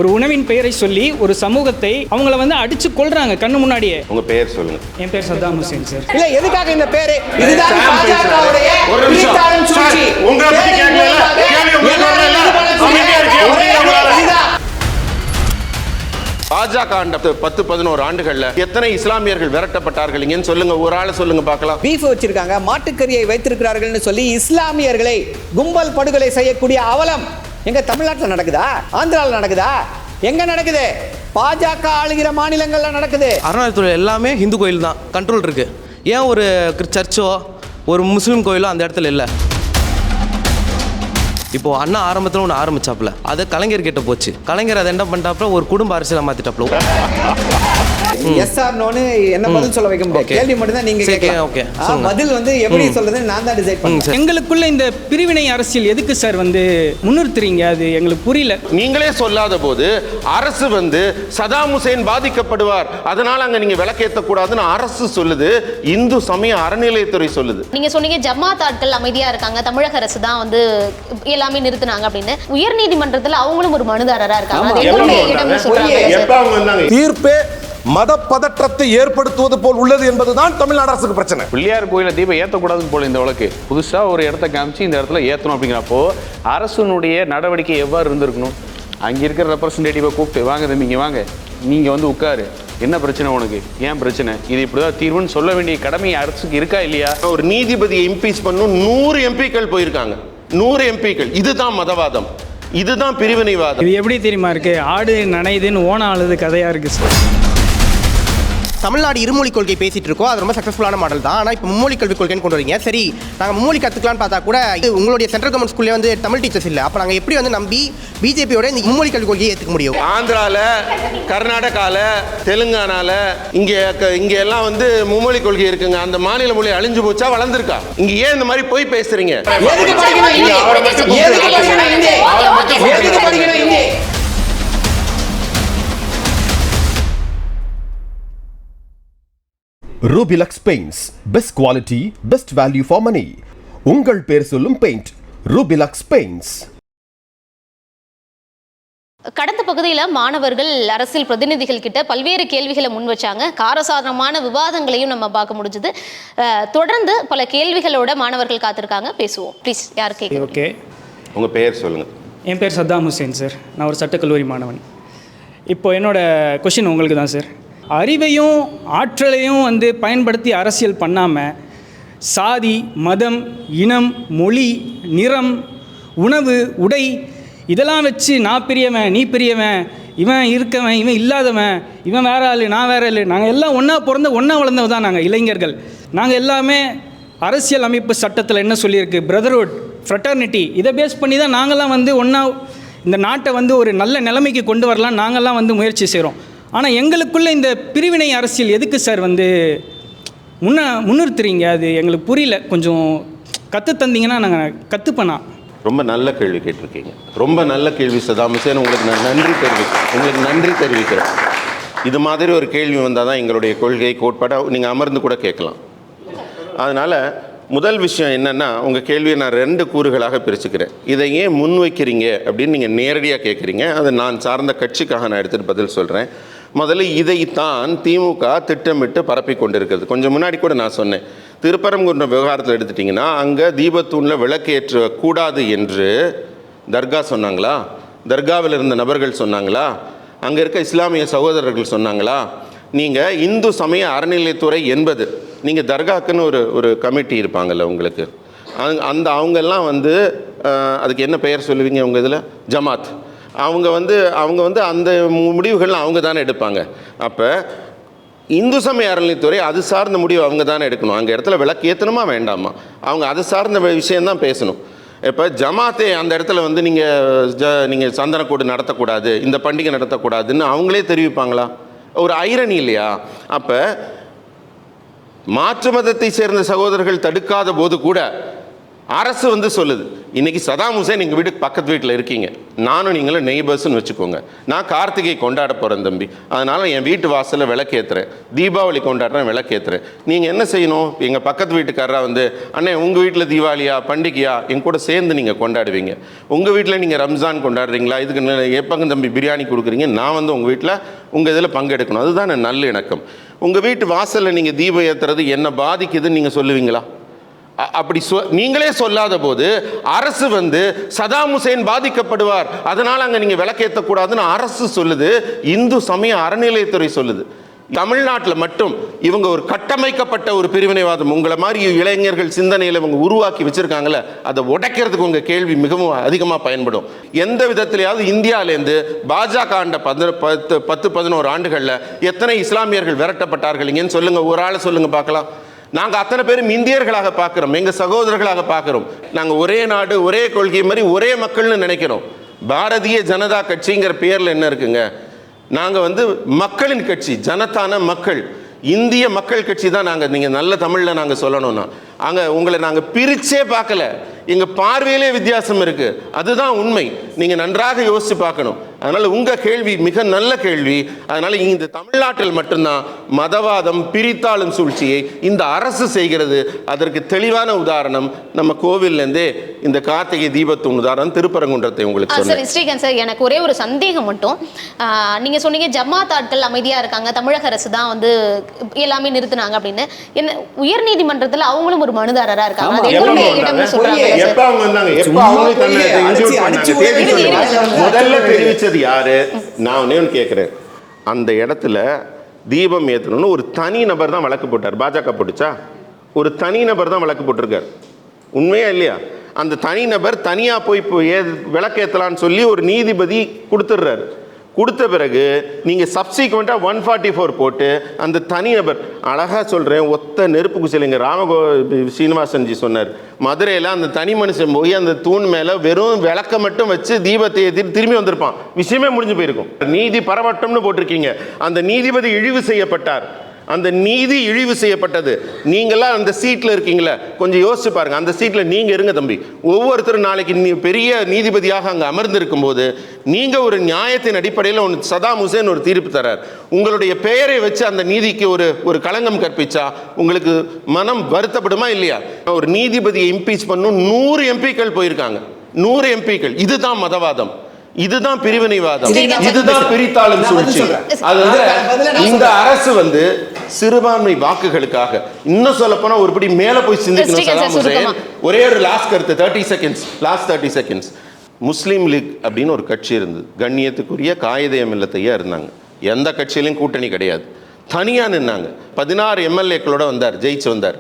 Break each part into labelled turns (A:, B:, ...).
A: ஒரு உணவின் பெயரை சொல்லி ஒரு சமூகத்தை அவங்கள வந்து அடிச்சு கொள்றாங்க கண்ணு முன்னாடியே.
B: உங்க பெயர் சொல்லுங்க.
A: என் பேர் சத்தாம் ஹுசேன் சார்.
C: இல்ல எதுக்காக இந்த பேரு? இதுதான் பாஜகவுடைய
B: ஒரு நிமிஷம்
C: சூழ்ச்சி.
B: உங்களை பத்தி கேட்கல. கேள்வி உங்களுக்கு வரல. அமைதியா இருக்கீங்க. பாஜக 10-11 ஆண்டுகள்ல எத்தனை இஸ்லாமியர்கள் விரட்டப்பட்டார்கள் இங்கன்னு சொல்லுங்க. ஒரு ஆளை சொல்லுங்க பார்க்கலாம்.
C: பீஃப் வச்சிருக்காங்க, மாட்டுக்கறியை வைத்திருக்கிறார்கள்னு சொல்லி இஸ்லாமியர்களை கும்பல் படுகொலை செய்யக்கூடிய அவலம் எங்க தமிழ்நாட்டில் நடக்குதா? ஆந்திராவில் நடக்குதா? எங்க நடக்குது? பாஜக ஆளுகிற மாநிலங்கள்ல நடக்குது.
D: அறநிலையத்துறை எல்லாமே ஹிந்து கோயில் தான் கண்ட்ரோல் இருக்கு. ஏன் ஒரு சர்ச்சோ ஒரு முஸ்லீம் கோயிலோ அந்த இடத்துல இல்லை? இப்போ அண்ணா ஆரம்பத்தில் ஒன்று ஆரம்பிச்சாப்புல அது கலைஞர் கிட்ட போச்சு. கலைஞர் அதை என்ன பண்ணிட்டாப்புல ஒரு குடும்ப அரசியலை மாத்திட்டாப்புல.
C: எஸ் ஆர் நோன்னு என்ன பதில் சொல்ல வைக்க முடியாது. கேள்வி மட்டும் தான் நீங்க கேட்கலாம்.
D: ஓகே,
C: பதில் வந்து எப்படி சொல்றது நான் தான் டிசைட் பண்ணுவேன்.
A: எங்களுக்குள்ள இந்த பிரிவினை அரசியல் எதுக்கு சார் வந்து முன்னிறுத்துறீங்க? அது எங்களுக்கு புரியல.
B: நீங்களே சொல்லாத போது அரசு வந்து சதாம் ஹுசேன் பாதிக்கப்படுவார், அதனால அங்க நீங்க விளக்கேற்ற கூடாதுன்னு அரசு சொல்லுது. இந்து சமய அறநிலையத்துறை சொல்லுது.
E: நீங்க சொன்னீங்க ஜமாத் ஆட்கள் அமைதியா இருக்காங்க, தமிழக அரசு தான் வந்து எல்லாமே நிறுத்தினாங்க அப்படின்னு. உயர் நீதிமன்றத்தில் அவங்களும் ஒரு மனுதாரரா இருக்காங்க.
F: தீர்ப்பே மத பதற்றத்தை ஏற்படுத்துவது போல் உள்ளது என்பதுதான் தமிழ்நாடு அரசுக்கு பிரச்சனை.
G: பிள்ளையார் கோயில தீபம் ஏற்றக்கூடாதுன்னு போல இந்த வழக்கு புதுசா ஒரு இடத்த காமிச்சு இந்த இடத்துல ஏற்றணும் அப்படிங்கிறப்போ அரசுனுடைய நடவடிக்கை எவ்வாறு இருந்திருக்கணும்? அங்கே இருக்கிற ரெப்ரஸன்டேட்டிவை கூப்பிட்டு வாங்க தம்பிங்க வாங்க, நீங்க வந்து உட்காரு, என்ன பிரச்சனை உனக்கு, ஏன் பிரச்சனை, இது இப்படிதான் தீர்வுன்னு சொல்ல வேண்டிய கடமை அரசுக்கு இருக்கா இல்லையா?
B: ஒரு நீதிபதியை இம்பீச் பண்ணும் 100 எம்பிக்கள் போயிருக்காங்க. 100 எம்பிக்கள். இதுதான் மதவாதம், இதுதான் பிரிவினைவாதம்.
A: இது எப்படி தெரியுமா இருக்கு? ஆடு நனைதுன்னு ஓன ஆளுது கதையா இருக்கு சார்.
H: தமிழ்நாடு இருமொழி கொள்கை பேசிட்டு இருக்கோம், அது ரொம்ப சக்ஸஸ்ஃபுல்லான மாடல் தான். ஆனால் இப்போ மும்மொழி கல்விக் கொள்கைன்னு கொண்டு வரீங்க. சரி, நாங்கள் மும்மொழி கற்றுக்கலான்னு பார்த்தா கூட உங்களுடைய சென்ட்ரல் கவர்மெண்ட் ஸ்கூல்லே வந்து தமிழ் டீச்சர்ஸ் இல்லை. அப்போ நாங்கள் எப்படி வந்து நம்பி பிஜேபியோட இந்த மும்மொழி கல்விக் கொள்கையை ஏற்றுக்க முடியும்?
B: ஆந்திரால, கர்நாடகால, தெலுங்கானால இங்க எல்லாம் வந்து மும்மொழி கொள்கை இருக்குங்க. அந்த மாநில மொழி அழிஞ்சு போச்சா வளர்ந்துருக்கா? இங்க ஏன் இந்த மாதிரி போய் பேசுறீங்க?
F: Rubilux paints, best quality, best value for money. உங்கள் பேர் சொல்லும் பெயிண்ட் ரூபிலக்ஸ் பெயிண்ட்ஸ்.
E: கடந்த பகுதியில் மாணவர்கள் அரசியல் பிரதிநிதிகள் கிட்ட பல்வேறு கேள்விகளை முன் வச்சாங்க. காரசாரமான விவாதங்களையும் நம்ம பார்க்க முடிஞ்சது. தொடர்ந்து பல கேள்விகளோட மாணவர்கள் காத்திருக்காங்க. பேசுவோம் ப்ளீஸ். யார் கேட்க?
A: ஓகே,
B: உங்க பெயர் சொல்லுங்க.
A: என் பேர் சத்தாம் ஹுசேன் சார். நான் ஒரு சட்டக்கல்லூரி மாணவன். இப்போ என்னோட கொஷின் உங்களுக்கு தான் சார். அறிவையும் ஆற்றலையும் வந்து பயன்படுத்தி அரசியல் பண்ணாமல் சாதி, மதம், இனம், மொழி, நிறம், உணவு, உடை இதெல்லாம் வச்சு நான் பெரியவன், நீ பெரியவன், இவன் இருக்கவன், இவன் இல்லாதவன், இவன் வேற ஆள், நான் வேற ஆள், நாங்கள் எல்லாம் ஒன்றா பிறந்த ஒன்றா வளர்ந்தவ தான் நாங்கள் இளைஞர்கள். நாங்கள் எல்லாமே அரசியல் அமைப்பு சட்டத்தில் என்ன சொல்லியிருக்கு? பிரதர்ஹுட், ஃப்ரெட்டர்னிட்டி, இதை பேஸ் பண்ணி தான் நாங்கள்லாம் வந்து ஒன்றா இந்த நாட்டை வந்து ஒரு நல்ல நிலைமைக்கு கொண்டு வரலாம் நாங்கள்லாம் வந்து முயற்சி செய்கிறோம். ஆனால் எங்களுக்குள்ளே இந்த பிரிவினை அரசியல் எதுக்கு சார் வந்து முன்னிறுத்துறீங்க? அது எங்களுக்கு புரியல. கொஞ்சம் கற்று தந்தீங்கன்னா நாங்கள் கற்றுப்பண்ணா.
B: ரொம்ப நல்ல கேள்வி கேட்டிருக்கீங்க. ரொம்ப நல்ல கேள்வி சதாம் ஹுசேன். உங்களுக்கு நான் நன்றி தெரிவிக்கிறேன். இது மாதிரி ஒரு கேள்வி வந்தால் தான் எங்களுடைய கொள்கை கோட்பாடாக நீங்கள் அமர்ந்து கூட கேட்கலாம். அதனால் முதல் விஷயம் என்னென்னா, உங்கள் கேள்வியை நான் 2 கூறுகளாக பிரிச்சுக்கிறேன். இதை ஏன் முன்வைக்கிறீங்க அப்படின்னு நீங்கள் நேரடியாக கேட்குறீங்க. அதை நான் சார்ந்த கட்சிக்காக நான் எடுத்துகிட்டு பதில் சொல்கிறேன். முதல்ல இதைத்தான் திமுக திட்டமிட்டு பரப்பி கொண்டிருக்கிறது. கொஞ்சம் முன்னாடி கூட நான் சொன்னேன், திருப்பரங்குன்ற விவகாரத்தில் எடுத்துட்டிங்கன்னா அங்கே தீபத்தூணில் விளக்கேற்றக்கூடாது என்று தர்கா சொன்னாங்களா? தர்காவில் இருந்த நபர்கள் சொன்னாங்களா? அங்கே இருக்க இஸ்லாமிய சகோதரர்கள் சொன்னாங்களா? நீங்கள் இந்து சமய அறநிலையத்துறை என்பது, நீங்கள் தர்காக்குன்னு ஒரு கமிட்டி இருப்பாங்கள்ல உங்களுக்கு, அவங்கெல்லாம் வந்து அதுக்கு என்ன பெயர் சொல்லுவீங்க உங்கள் இதில்? ஜமாத். அவங்க வந்து அந்த முடிவுகள்லாம் அவங்க தானே எடுப்பாங்க. அப்போ இந்து சமய அறநிலையத்துறை அது சார்ந்த முடிவு அவங்க தானே எடுக்கணும். அங்கே இடத்துல விளக்கு ஏற்றணுமா வேண்டாமா, அவங்க அது சார்ந்த விஷயந்தான் பேசணும். இப்போ ஜமாத்தே அந்த இடத்துல வந்து நீங்கள் சந்தனக்கூடு நடத்தக்கூடாது, இந்த பண்டிகை நடத்தக்கூடாதுன்னு அவங்களே தெரிவிப்பாங்களா? ஒரு ஐரணி இல்லையா? அப்போ மாற்று மதத்தை சேர்ந்த சகோதரர்கள் தடுக்காத போது கூட அரசு வந்து சொல்லுது. இன்னைக்கு சதாம் ஹுசேன் எங்கள் வீட்டுக்கு பக்கத்து வீட்டில் இருக்கீங்க, நானும் நீங்களும் நெய்பர்ஸ்ன்னு வச்சுக்கோங்க. நான் கார்த்திகை கொண்டாட போகிறேன் தம்பி, அதனால் என் வீட்டு வாசலில் விளக்கேற்றுறேன், தீபாவளி கொண்டாடுறேன் விளக்கேற்றுறேன். நீங்கள் என்ன செய்யணும்? எங்கள் பக்கத்து வீட்டுக்காரரா வந்து, அண்ணே உங்கள் வீட்டில் தீபாவளியா பண்டிகையா என் கூட சேர்ந்து நீங்கள் கொண்டாடுவீங்க. உங்கள் வீட்டில் நீங்கள் ரம்ஜான் கொண்டாடுறீங்களா, இதுக்கு எப்பங்க தம்பி பிரியாணி கொடுக்குறீங்க, நான் வந்து உங்கள் வீட்டில் உங்கள் இதில் பங்கெடுக்கணும். அதுதான் நல்ல இணக்கம். உங்கள் வீட்டு வாசலில் நீங்கள் தீபம் ஏற்றுறது என்ன பாதிக்குதுன்னு நீங்கள் சொல்லுவீங்களா? அப்படி நீங்களே சொல்லாத போது அரசு வந்து சதாம் ஹுசேன் பாதிக்கப்படுவார், அதனால் அங்கே நீங்கள் விளக்கேற்றக்கூடாதுன்னு அரசு சொல்லுது, இந்து சமய அறநிலையத்துறை சொல்லுது. தமிழ்நாட்டில் மட்டும் இவங்க ஒரு கட்டமைக்கப்பட்ட ஒரு பிரிவினைவாதம், உங்களை மாதிரி இளைஞர்கள் சிந்தனையில் இவங்க உருவாக்கி வச்சிருக்காங்களே, அதை உடைக்கிறதுக்கு உங்கள் கேள்வி மிகவும் அதிகமாக பயன்படும். எந்த விதத்திலேயாவது இந்தியாவிலேருந்து பாஜக ஆண்ட 10-11 ஆண்டுகளில் எத்தனை இஸ்லாமியர்கள் விரட்டப்பட்டார்கள் இங்கன்னு சொல்லுங்கள், ஒரு ஆளை சொல்லுங்கள் பார்க்கலாம். நாங்கள் அத்தனை பேரும் இந்தியர்களாக பார்க்குறோம், எங்கள் சகோதரர்களாக பார்க்குறோம். நாங்கள் ஒரே நாடு ஒரே கொள்கை மாதிரி ஒரே மக்கள்னு நினைக்கிறோம். பாரதிய ஜனதா கட்சிங்கிற பேரில் என்ன இருக்குங்க? நாங்கள் வந்து மக்களின் கட்சி, ஜனதான மக்கள், இந்திய மக்கள் கட்சி தான் நாங்கள். நீங்கள் நல்ல தமிழில் நாங்கள் சொல்லணும்னா அங்கே உங்களை நாங்கள் பிரிச்சே பார்க்கல, எங்கள் பார்வையிலே வித்தியாசம் இருக்குது, அதுதான் உண்மை. நீங்கள் நன்றாக யோசித்து பார்க்கணும். அதனால் உங்கள் கேள்வி மிக நல்ல கேள்வி. அதனால் இந்த தமிழ்நாட்டில் மட்டும்தான் மதவாதம் பிரித்தாளும் சூழ்ச்சியை இந்த அரசு செய்கிறது. அதற்கு தெளிவான உதாரணம் நம்ம கோவில்லேருந்தே இந்த கார்த்திகை தீபத்தின் உதாரணம் திருப்பரங்குன்றத்தை உங்களுக்கு சொன்னேன்.
E: சரி ஸ்ரீகாந்த் சார், எனக்கு ஒரே ஒரு சந்தேகம் மட்டும். நீங்கள் சொன்னீங்க ஜமாத் ஆட்கள் அமைதியாக இருக்காங்க, தமிழக அரசு தான் வந்து எல்லாமே நிறுத்தினாங்க அப்படின்னு. என்ன உயர்நீதிமன்றத்தில் அவங்களும் ஒரு மனுதாரராக இருக்காங்க, அது எங்களுடைய இடம்னு சொல்றாங்க.
B: முதல்ல தெரிவிச்சது யாரு? நான் கேட்கிறேன், அந்த இடத்துல தீபம் ஏற்றணும்னு ஒரு தனி நபர் தான் வழக்கு போட்டார். பாஜக போட்டுச்சா? ஒரு தனி நபர் தான் வழக்கு போட்டிருக்கார். உண்மையா இல்லையா? அந்த தனி நபர் தனியா போய் விளக்கேற்றலான்னு சொல்லி ஒரு நீதிபதி கொடுத்துடுறாரு. கொடுத்த பிறகு நீங்கள் சப்சிக்வெண்ட்டாக 144 போட்டு அந்த தனிநபர் அழகாக சொல்கிறேன், ஒத்த நெருப்பு குசிலைங்க சீனிவாசன்ஜி சொன்னார், மதுரையில் அந்த தனி மனுஷன் போய் அந்த தூண் மேலே வெறும் விளக்க மட்டும் வச்சு தீபத்தை ஏற்றிட்டு திரும்பி வந்திருப்பான், விஷயமே முடிஞ்சு போயிருக்கும். நீதி பரவட்டம்னு போட்டிருக்கீங்க, அந்த நீதிபதி இழிவு செய்யப்பட்டார். அந்த நீதி இழிவு செய்யப்பட்டது. நீங்களாம் அந்த சீட்டில் இருக்கீங்களே, கொஞ்சம் யோசிச்சு பாருங்க. அந்த சீட்டில் நீங்கள் இருங்க தம்பி. ஒவ்வொருத்தரும் நாளைக்கு பெரிய நீதிபதியாக அங்கே அமர்ந்திருக்கும் போது நீங்கள் ஒரு நியாயத்தின் அடிப்படையில் ஒன்று சதாம் ஹுசேன் ஒரு தீர்ப்பு தரார், உங்களுடைய பெயரை வச்சு அந்த நீதிக்கு ஒரு களங்கம் கற்பிச்சா உங்களுக்கு மனம் வருத்தப்படுமா இல்லையா? ஒரு நீதிபதியை இம்பீச் பண்ணும் 100 எம்பிக்கள் போயிருக்காங்க, 100 எம்பிக்கள். இதுதான் மதவாதம், இதுதான் பிரிவினைவாதம், இதுதான் பிரித்தாளும் சூழ்ச்சி. இந்த அரசு வந்து சிறுபான்மை வாக்குகளுக்காக, இன்னும் சொல்ல போனா ஒருபடி மேல போய் சிந்திக்கணும். சதாம் ஹுசேன் ஒரே ஒரு லாஸ்ட் கருத்து, 30 செகண்ட்ஸ். முஸ்லீம் லீக் அப்படின்னு ஒரு கட்சி இருந்தது, கண்ணியத்துக்குரிய காயிதே மில்லத்தையா இருந்தாங்க, எந்த கட்சியிலையும் கூட்டணி கிடையாது, தனியா நின்னாங்க. 16 எம்எல்ஏக்களோட வந்தார், ஜெயிச்சு வந்தார்.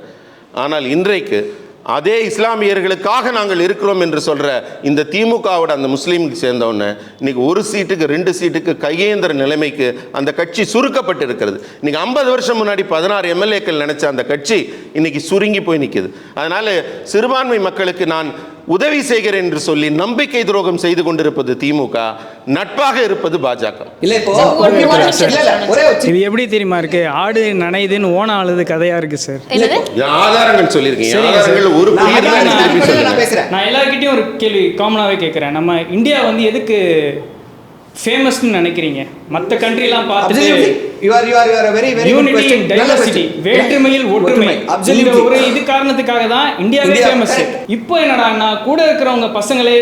B: ஆனால் இன்றைக்கு அதே இஸ்லாமியர்களுக்காக நாங்கள் இருக்கிறோம் என்று சொல்ற இந்த திமுகவோட அந்த முஸ்லீமுக்கு சேர்ந்தவொன்னே இன்னைக்கு 1 சீட்டுக்கு 2 சீட்டுக்கு கையேந்திர நிலைமைக்கு அந்த கட்சி சுருக்கப்பட்டு இருக்கிறது. இன்னைக்கு 50 வருஷம் முன்னாடி 16 எம்எல்ஏக்கள் நினைச்ச அந்த கட்சி இன்னைக்கு சுருங்கி போய் நிற்குது. அதனால சிறுபான்மை மக்களுக்கு நான் உதவி செய்கிறேன் என்று சொல்லி நம்பிக்கை துரோகம் செய்து கொண்டிருப்பது திமுக, நட்பாக இருப்பது பாஜக.
A: இது எப்படி தெரியுமா இருக்கு? ஆடு நனைதுன்னு ஓன ஆளுது கதையா இருக்கு சார்.
B: ஆதாரங்கள் சொல்லியிருக்கீங்க,
A: நான் எல்லார்கிட்டையும் ஒரு கேள்வி காமனாவே கேட்கிறேன். நம்ம இந்தியா வந்து எதுக்கு ஃபேமஸ்னு நினைக்கிறீங்க? மற்ற கண்ட்ரிலாம் பார்த்து யூனிட்டி அண்ட் டைவர்சிட்டி, வேற்றுமையில் ஒற்றுமை, இந்த ஒரு இது காரணத்துக்காக தான் இந்தியாவே ஃபேமஸ். இப்போ என்னடா கூட இருக்கிறவங்க பசங்களே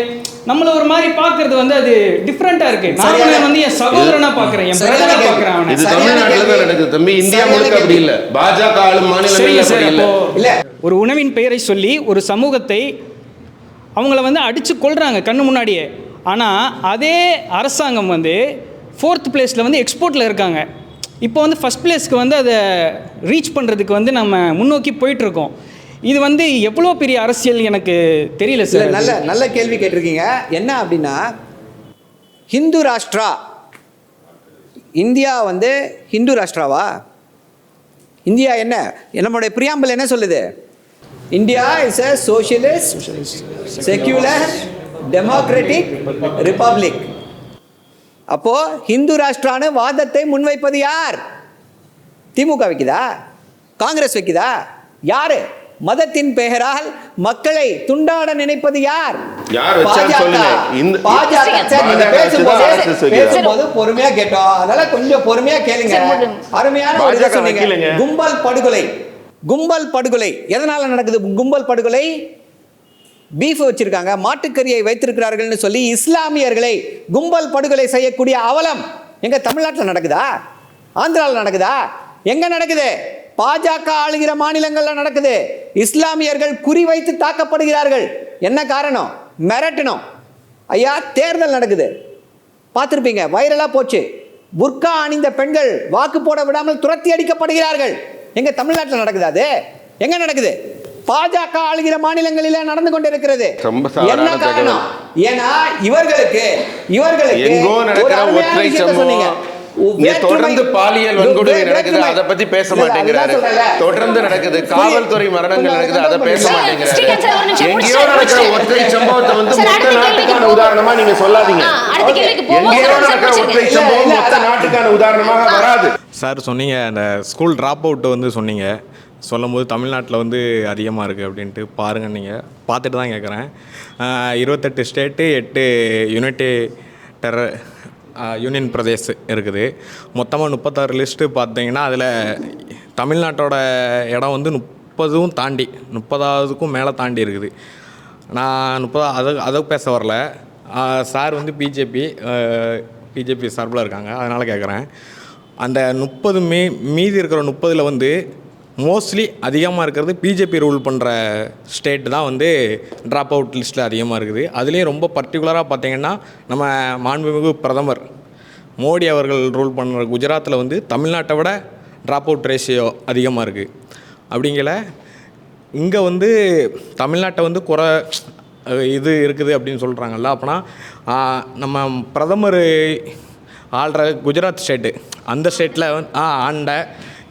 A: நம்மள ஒரு மாதிரி பார்க்கிறது வந்து அது டிஃபரெண்டா இருக்கு. நான் வந்து என் சகோதரனா பார்க்கறேன், என் பிரதரா பார்க்கறேன். அவனை
B: இது தமிழ்நாட்டுல தான் நடக்குது தம்பி, இந்தியா முழுக்க அப்படி இல்ல. பாஜக ஆளும் மாநிலங்கள்ல அப்படி இல்ல.
A: ஒரு உணவின் பெயரை சொல்லி ஒரு சமூகத்தை அவங்கள வந்து அடிச்சு கொள்றாங்க கண்ணு முன்னாடியே. ஆனால் அதே அரசாங்கம் வந்து 4th பிளேஸில் வந்து எக்ஸ்போர்ட்டில் இருக்காங்க. இப்போ வந்து ஃபஸ்ட் பிளேஸ்க்கு வந்து அதை ரீச் பண்ணுறதுக்கு வந்து நம்ம முன்னோக்கி போயிட்டுருக்கோம். இது வந்து எவ்வளோ பெரிய அரசியல் எனக்கு தெரியல சார்.
C: நல்ல கேள்வி கேட்டிருக்கீங்க. என்ன அப்படின்னா, ஹிந்து ராஷ்டிரா, இந்தியா வந்து ஹிந்து ராஷ்டிராவா? இந்தியா என்ன, நம்மளுடைய பிரியாம்பிள் என்ன சொல்லுது? India is a socialist, secular, democratic republic. அப்போ ஹிந்து ராஷ்டிரான வாதத்தை முன்வைப்பது யார்? திமுக வைக்குதா? காங்கிரஸ் வைக்குதா? யாரு? மதத்தின் பெயரால் மக்களை துண்டாட நினைப்பது யார்?
B: யார் வச்சான்னு சொல்லுங்க. இந்த
C: பாஜக. சார், நீங்க பேசும்போது பொறுமையா கேட்டோம், அதனால கொஞ்சம் பொறுமையா கேளுங்க. அருமையான ஒரு இதை சொன்னீங்க. கும்பல் படுகொலை. கும்பல் படுகொலை எதனால நடக்குது? கும்பல் படுகொலை பீஃப் வச்சிருக்காங்க, மாட்டுக்கறியை வைத்திருக்கிறார்கள்னு சொல்லி இஸ்லாமியர்களை கும்பல் படுகொலை செய்யக்கூடிய அவலம் எங்க தமிழ்நாட்டில் நடக்குதா? ஆந்திராவில் நடக்குதா? எங்க நடக்குது? பாஜக ஆளுகிற மாநிலங்கள்ல நடக்குது. இஸ்லாமியர்கள் குறிவைத்து தாக்கப்படுகிறார்கள். என்ன காரணம்? மிரட்டணும். ஐயா, தேர்தல் நடக்குது, பார்த்துருப்பீங்க, வைரலா போச்சு. புர்கா அணிந்த பெண்கள் வாக்கு போட விடாமல் துரத்தி அடிக்கப்படுகிறார்கள். எங்க தமிழ்நாட்டில் நடக்குது? அது எங்க நடக்குது? பாஜக ஆளுகிற மாநிலங்களில் நடந்து கொண்டிருக்கிறது. என்ன காரணம்? ஏன்னா இவர்களுக்கு
B: எங்கோ நடக்கிற ஒற்றை சம்பவம், தொடர்ந்து பாலியல் வன்கொடுமை நடக்குது, அதை பத்தி பேச மாட்டேங்கிறாரு. தொடர்ந்து நடக்குது, காவல்துறை மரணங்கள் நடக்குது, அதை பேச மாட்டேங்கிறாரு. எங்கேயோ நடக்கிற ஒற்றை சம்பவத்தை வந்து மொத்த நாட்டுக்கான உதாரணமா நீங்க சொல்லாதீங்க. எங்கேயோ நடக்கிற ஒற்றை சம்பவம் மொத்த நாட்டுக்கான உதாரணமாக வராது.
I: சார் சொன்னீங்க, அந்த ஸ்கூல் ட்ராப் அவுட் வந்து சொன்னீங்க, சொல்லும்போது தமிழ்நாட்டில் வந்து அதிகமாக இருக்குது அப்படின்ட்டு பாருங்கள். நீங்கள் பார்த்துட்டு தான் கேட்குறேன். 28 ஸ்டேட்டு 8 யூனியன் பிரதேஷ் இருக்குது. மொத்தமாக 36 லிஸ்ட்டு பார்த்தீங்கன்னா அதில் தமிழ்நாட்டோட இடம் வந்து 30 தாண்டி 30க்கும் மேலே தாண்டி இருக்குது. நான் 30 அதை பேச வரல. சார் வந்து பிஜேபி சார்பில் இருக்காங்க, அதனால் கேட்குறேன். அந்த 30 மீதி இருக்கிற 30ல் வந்து மோஸ்ட்லி அதிகமாக இருக்கிறது பிஜேபி ரூல் பண்ணுற ஸ்டேட் தான் வந்து ட்ராப் அவுட் லிஸ்ட்டில் அதிகமாக இருக்குது. அதுலேயும் ரொம்ப பர்டிகுலராக பார்த்திங்கன்னா நம்ம மாண்புமிகு பிரதமர் மோடி அவர்கள் ரூல் பண்ணுற குஜராத்தில் வந்து தமிழ்நாட்டை விட ட்ராப் அவுட் ரேஷியோ அதிகமாக இருக்குது. அப்படிங்கல இங்கே வந்து தமிழ்நாட்டை வந்து இது இருக்குது அப்படின்னு சொல்கிறாங்கல்ல. அப்போனா நம்ம பிரதமர் ஆள்ற குஜராத் ஸ்டேட்டு, அந்த ஸ்டேட்டில் ஆண்ட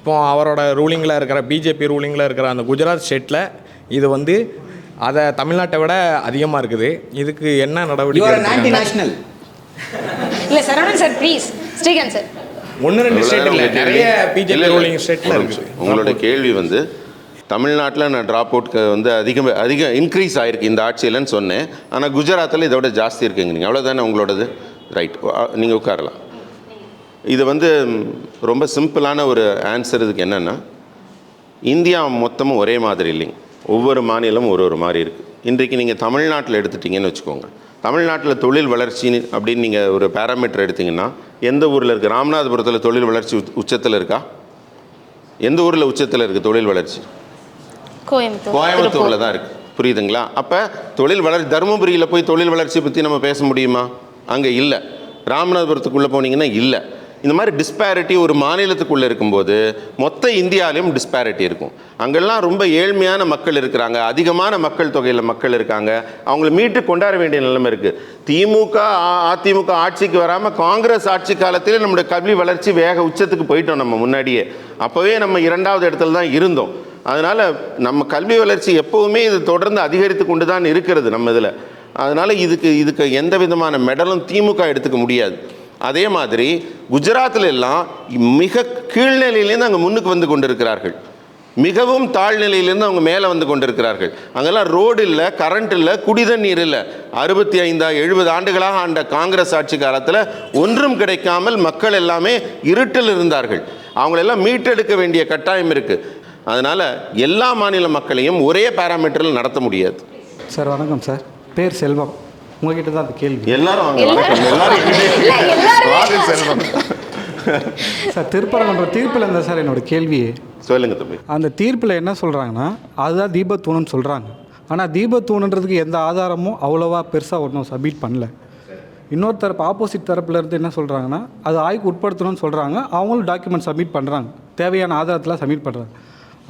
I: இப்போ அவரோட ரூலிங்கில் இருக்கிற பிஜேபி ரூலிங்கில் இருக்கிற அந்த குஜராத் ஸ்டேட்டில் இது வந்து அதை தமிழ்நாட்டை விட அதிகமாக இருக்குது. இதுக்கு என்ன நடவடிக்கை?
E: இல்லை Saravanan sir, please. Srikanth sir,
I: 1-2 state இல்லை, நிறைய பிஜேபி ரூலிங் ஸ்டேட்டில் இருக்குது.
B: உங்களோட கேள்வி வந்து தமிழ்நாட்டில் நான் ட்ராப் அவுட்க்கு வந்து அதிகம் இன்க்ரீஸ் ஆகிருக்கு இந்த ஆட்சியிலன்னு சொன்னேன். ஆனால் குஜராத்தில் இதோட ஜாஸ்தி இருக்குங்க. நீங்கள் அவ்வளோதானே உங்களோடது? ரைட், நீங்கள் உட்காரலாம். இது வந்து ரொம்ப சிம்பிளான ஒரு ஆன்சர். இதுக்கு என்னென்னா, இந்தியா மொத்தமும் ஒரே மாதிரி இல்லைங்க, ஒவ்வொரு மாநிலமும் ஒரு மாதிரி இருக்குது. இன்றைக்கு நீங்கள் தமிழ்நாட்டில் எடுத்துட்டிங்கன்னு வச்சுக்கோங்க, தமிழ்நாட்டில் தொழில் வளர்ச்சி அப்படின்னு நீங்கள் ஒரு பேராமீட்டர் எடுத்திங்கன்னா எந்த ஊரில் இருக்குது? ராமநாதபுரத்தில் தொழில் வளர்ச்சி உச்சத்தில் இருக்கா? எந்த ஊரில் உச்சத்தில் இருக்குது தொழில் வளர்ச்சி? கோயம்புத்தூரில் தான் இருக்குது. புரியுதுங்களா? அப்போ தொழில் வளர்ச்சி தருமபுரியில் போய் தொழில் வளர்ச்சி பற்றி நம்ம பேச முடியுமா? அங்கே இல்லை. ராமநாதபுரத்துக்குள்ளே போனீங்கன்னா இல்லை. இந்த மாதிரி டிஸ்பேரிட்டி ஒரு மாநிலத்துக்குள்ளே இருக்கும்போது மொத்த இந்தியாவிலையும் டிஸ்பேரிட்டி இருக்கும். அங்கெல்லாம் ரொம்ப ஏழ்மையான மக்கள் இருக்கிறாங்க, அதிகமான மக்கள் தொகையில் மக்கள் இருக்காங்க, அவங்கள மீட்டு கொண்டாட வேண்டிய நிலைமை இருக்குது. அதிமுக ஆட்சிக்கு வராமல் காங்கிரஸ் ஆட்சி காலத்தில் நம்முடைய கல்வி வளர்ச்சி வேக உச்சத்துக்கு போயிட்டோம். நம்ம முன்னாடியே அப்போவே நம்ம 2வது இடத்துல தான் இருந்தோம். அதனால் நம்ம கல்வி வளர்ச்சி எப்போவுமே இது தொடர்ந்து அதிகரித்து கொண்டு தான் இருக்கிறது நம்ம இதில். அதனால் இதுக்கு எந்த விதமான மெடலும் திமுக எடுத்துக்க முடியாது. அதே மாதிரி குஜராத்தில் எல்லாம் மிக கீழ்நிலையிலேருந்து அங்கே முன்னுக்கு வந்து கொண்டிருக்கிறார்கள், மிகவும் தாழ்நிலையிலேருந்து அவங்க மேலே வந்து கொண்டிருக்கிறார்கள். அங்கெல்லாம் ரோடு இல்லை, கரண்ட் இல்லை, குடிதண்ணீர் இல்லை. 65-70 ஆண்டுகளாக ஆண்ட காங்கிரஸ் ஆட்சி காலத்தில் ஒன்றும் கிடைக்காமல் மக்கள் எல்லாமே இருட்டில் இருந்தார்கள். அவங்களெல்லாம் மீட்டெடுக்க வேண்டிய கட்டாயம் இருக்குது. அதனால் எல்லா மாநில மக்களையும் ஒரே பேராமீட்டரில் நடத்த முடியாது.
J: சார் வணக்கம் சார், பேர் செல்வம். உங்ககிட்ட தான் அந்த கேள்வி.
B: எல்லாரும்
J: சார், திருப்பரங்குன்ற தீர்ப்பில் இருந்தால் சார் என்னோட கேள்வியே.
B: சொல்லுங்க தம்பி.
J: அந்த தீர்ப்பில் என்ன சொல்கிறாங்கன்னா, அதுதான் தீபத்தூணுன்னு சொல்கிறாங்க. ஆனால் தீபத்தூணுன்றதுக்கு எந்த ஆதாரமும் அவ்வளோவா பெருசாக ஒன்றும் சப்மிட் பண்ணல. இன்னொரு தரப்பு ஆப்போசிட் தரப்புல இருந்து என்ன சொல்கிறாங்கன்னா, அது ஆய்வுக்கு உட்படுத்தணும்னு சொல்கிறாங்க. அவங்களும் டாக்குமெண்ட் சப்மிட் பண்ணுறாங்க, தேவையான ஆதாரத்தில் சப்மிட் பண்ணுறாங்க.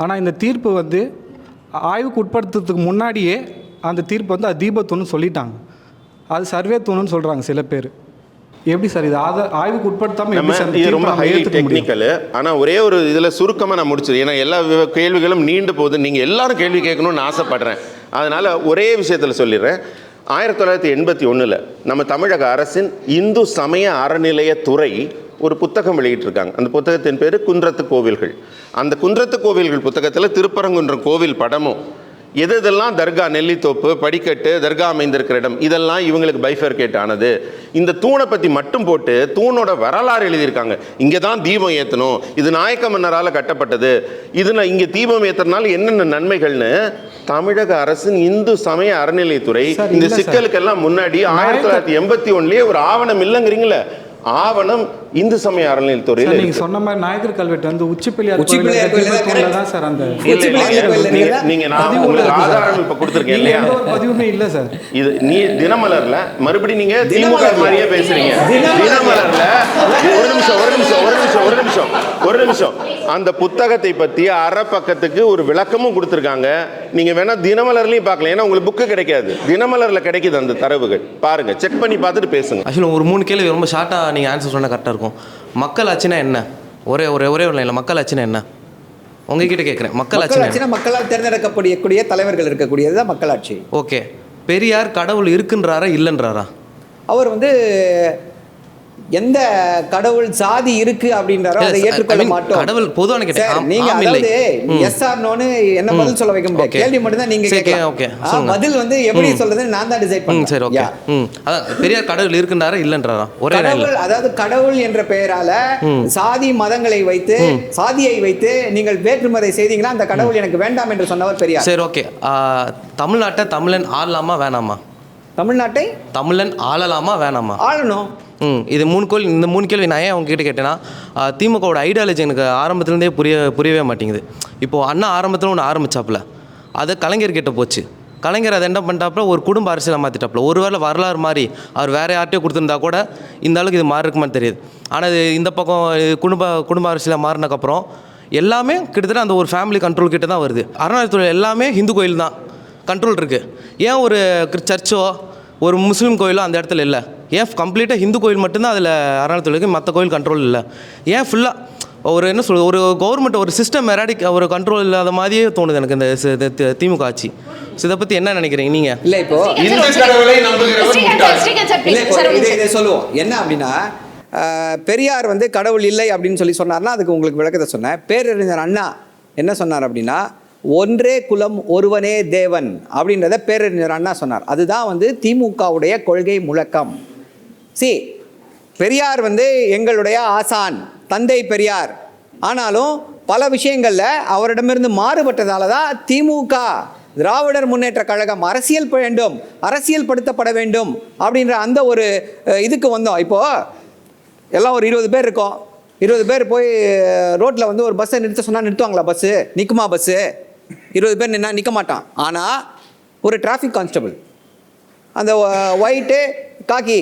J: ஆனால் இந்த தீர்ப்பு வந்து ஆய்வுக்கு உட்படுத்துறதுக்கு முன்னாடியே அந்த தீர்ப்பு வந்து அது தீபத்தூணுன்னு சொல்லிட்டாங்க. அது சர்வே தூணுன்னு சொல்கிறாங்க சில பேர். எப்படி சார் இது ஆய்வுக்கு உட்படுத்தாமல்?
B: இது ரொம்ப ஹை டெக்னிக்கல். ஆனால் ஒரே ஒரு இதில் சுருக்கமாக நான் முடிச்சிருக்கேன். ஏன்னா எல்லா கேள்விகளும் நீண்டு போகுது, நீங்கள் எல்லாரும் கேள்வி கேட்கணும்னு ஆசைப்படுறேன். அதனால் ஒரே விஷயத்தில் சொல்லிடுறேன். 1981 நம்ம தமிழக அரசின் இந்து சமய அறநிலையத்துறை ஒரு புத்தகம் வெளியிட்டிருக்காங்க. அந்த புத்தகத்தின் பேர் குன்றத்து கோவில்கள். அந்த குன்றத்து கோவில்கள் புத்தகத்தில் திருப்பரங்குன்றம் கோவில் படமும் எதெல்லாம் தர்கா, நெல்லித்தோப்பு, படிக்கட்டு, தர்கா அமைந்திருக்கிற இடம், இதெல்லாம் இவங்களுக்கு பைஃபர்கேட் ஆனது. இந்த தூணை பற்றி மட்டும் போட்டு தூணோட வரலாறு எழுதியிருக்காங்க. இங்கே தான் தீபம் ஏற்றணும், இது நாயக்க மன்னரால் கட்டப்பட்டது, இங்கே தீபம் ஏற்றுறதுனால என்னென்ன நன்மைகள்னு தமிழக அரசின் இந்து சமய அறநிலையத்துறை இந்த சிக்கலுக்கெல்லாம் முன்னாடி 1981 ஒரு ஆவணம் இல்லைங்கிறீங்களே. ஆவணம் இந்து சமய அறநிலையத்துறையில்
J: நீங்க சொன்ன மாதிரி நாயக்கர் கல்வெட்டு வந்து உச்சி பிள்ளையார் தான் சார். அந்த
B: நீங்க நான் உங்களுக்கு ஆதாரம் இப்ப கொடுத்திருக்கேன் இல்லையா?
J: பதிவுமே இல்ல சார்.
B: இது நீ தினமலர்ல மறுபடியும் நீங்க திமுக மாதிரியே பேசுறீங்க. தினமலர்ல ஒரு நிமிஷம் அந்த புத்தகத்தை பத்தி அரை பக்கத்துக்கு ஒரு விளக்கமும் கொடுத்திருக்காங்க. நீங்க வேணா தினமலர்லயும் பார்க்கலாம், ஏன்னா உங்களுக்கு புக்கு கிடைக்காது, தினமலர்ல கிடைக்குது அந்த தரவுகள். பாருங்க, செக் பண்ணி பார்த்துட்டு பேசுங்க.
D: ஆக்சுவலாக ஒரு 3 கேள்வி ரொம்ப ஷார்ட்டாக நீங்கள் ஆன்சர் சொன்னால் கரெக்டாக இருக்கும். மக்கள் ஆட்சினா என்ன? ஒரே ஒரு இல்லை, மக்கள் ஆட்சினா என்ன உங்ககிட்ட கேட்குறேன். மக்கள் ஆட்சினா
C: மக்களால் தேர்ந்தெடுக்கக்கூடிய தலைவர்கள் இருக்கக்கூடியது தான் மக்களாட்சி.
D: ஓகே, பெரியார் கடவுள் இருக்குன்றாரா இல்லைன்றாரா?
C: அவர் வந்து எந்த கடவுள் சாதி இருக்கு அப்படின்றாரோ அதை ஏற்றுக்கொள்ள மாட்டோம்.
D: கடவுள் பொதுவான கேட்டேன்.
C: நீங்க அதாவது எஸ் ஆர் நோன்னு என்ன பதில் சொல்ல வைக்க முடியாது. கேள்வி மட்டும் தான் நீங்க கேட்கலாம்.
D: ஓகே,
C: பதில் வந்து எப்படி சொல்றதுன்னு நான் தான் டிசைட் பண்ணுவேன்.
D: சரி, ஓகே. அதான் பெரியார் கடவுள் இருக்குன்றாரா இல்லைன்றாரா? ஒரே
C: கடவுள், அதாவது கடவுள் என்ற பெயரால சாதி மதங்களை வைத்து, சாதியை வைத்து நீங்கள் வேற்றுமதை செய்தீங்கன்னா அந்த கடவுள் எனக்கு வேண்டாம் என்று சொன்னவர் பெரியார்.
D: சரி, ஓகே. தமிழ்நாட்டை தமிழன் ஆளலாமா வேணாமா?
C: தமிழ்நாட்டை தமிழன்
D: ஆளலாமா வேணாமா?
C: ஆளணும்.
D: இது 3 கேள்வி நான் ஏன் உங்ககிட்ட கேட்டேன்னா, திமுகவோட ஐடியாலஜி எனக்கு ஆரம்பத்துலேருந்தே புரியவே மாட்டேங்குது. இப்போது அண்ணா ஆரம்பத்தில் ஒன்று ஆரம்பித்தாப்புல, அது கலைஞர்கிட்ட போச்சு. கலைஞர் அதை என்ன பண்ணிட்டாப்புல, ஒரு குடும்ப அரசியலை மாற்றிட்டாப்புல. ஒருவேளை வரலாறு மாதிரி அவர் வேறு யார்ட்டையோ கொடுத்துருந்தா கூட இந்த அளவுக்கு இது மாறி இருக்குமான்னு தெரியுது. ஆனால் இது இந்த பக்கம் குடும்ப அரசியலாக மாறினதுக்கப்புறம் எல்லாமே கிட்டத்தட்ட அந்த ஒரு ஃபேமிலி கண்ட்ரோல் கிட்ட தான் வருது. அறநிலையத்துறை எல்லாமே ஹிந்து கோயில் தான் கண்ட்ரோல் இருக்குது. ஏன் ஒரு சர்ச்சோ ஒரு முஸ்லீம் கோயிலோ அந்த இடத்துல இல்லை? ஏன் கம்ப்ளீட்டாக ஹிந்து கோயில் மட்டும்தான் அதில் அறநிலையத்துறைக்கு, மற்ற கோயில் கண்ட்ரோல் இல்லை? ஏன் ஃபுல்லாக ஒரு என்ன சொல்கிறது, ஒரு கவர்மெண்ட் ஒரு சிஸ்டம் ஒரு கண்ட்ரோல் இல்லாத மாதிரியே தோணுது எனக்கு இந்த திமுக ஆட்சி. இதை பற்றி என்ன நினைக்கிறீங்க நீங்கள்?
C: இல்லை, இப்போ இதை சொல்லுவோம் என்ன அப்படின்னா, பெரியார் வந்து கடவுள் இல்லை அப்படின்னு சொன்னார்னா அதுக்கு உங்களுக்கு விளக்கத்தை சொன்னேன். பேரறிஞர் அண்ணா என்ன சொன்னார் அப்படின்னா, ஒன்றே குலம் ஒருவனே தேவன் அப்படின்றத பேரறிஞர் அண்ணா சொன்னார். அதுதான் வந்து திமுகவுடைய கொள்கை முழக்கம். பெரியார் வந்து எங்களுடைய ஆசான், தந்தை பெரியார். ஆனாலும் பல விஷயங்களில் அவரிடமிருந்து மாறுபட்டதால தான் திமுக, திராவிடர் முன்னேற்ற கழகம் அரசியல் படுத்தப்பட வேண்டும் அப்படின்ற அந்த ஒரு இதுக்கு வந்தோம். இப்போது எல்லாம் ஒரு 20 பேர் இருக்கோம். 20 பேர் போய் ரோட்டில் வந்து ஒரு பஸ்ஸை நிறுத்த சொன்னால் நிறுத்துவாங்களா? பஸ்ஸு நிற்குமா? பஸ்ஸு 20 பேர் நின்னா நிற்க மாட்டான். ஆனால் ஒரு டிராஃபிக் கான்ஸ்டபிள் அந்த ஒயிட்டு காக்கி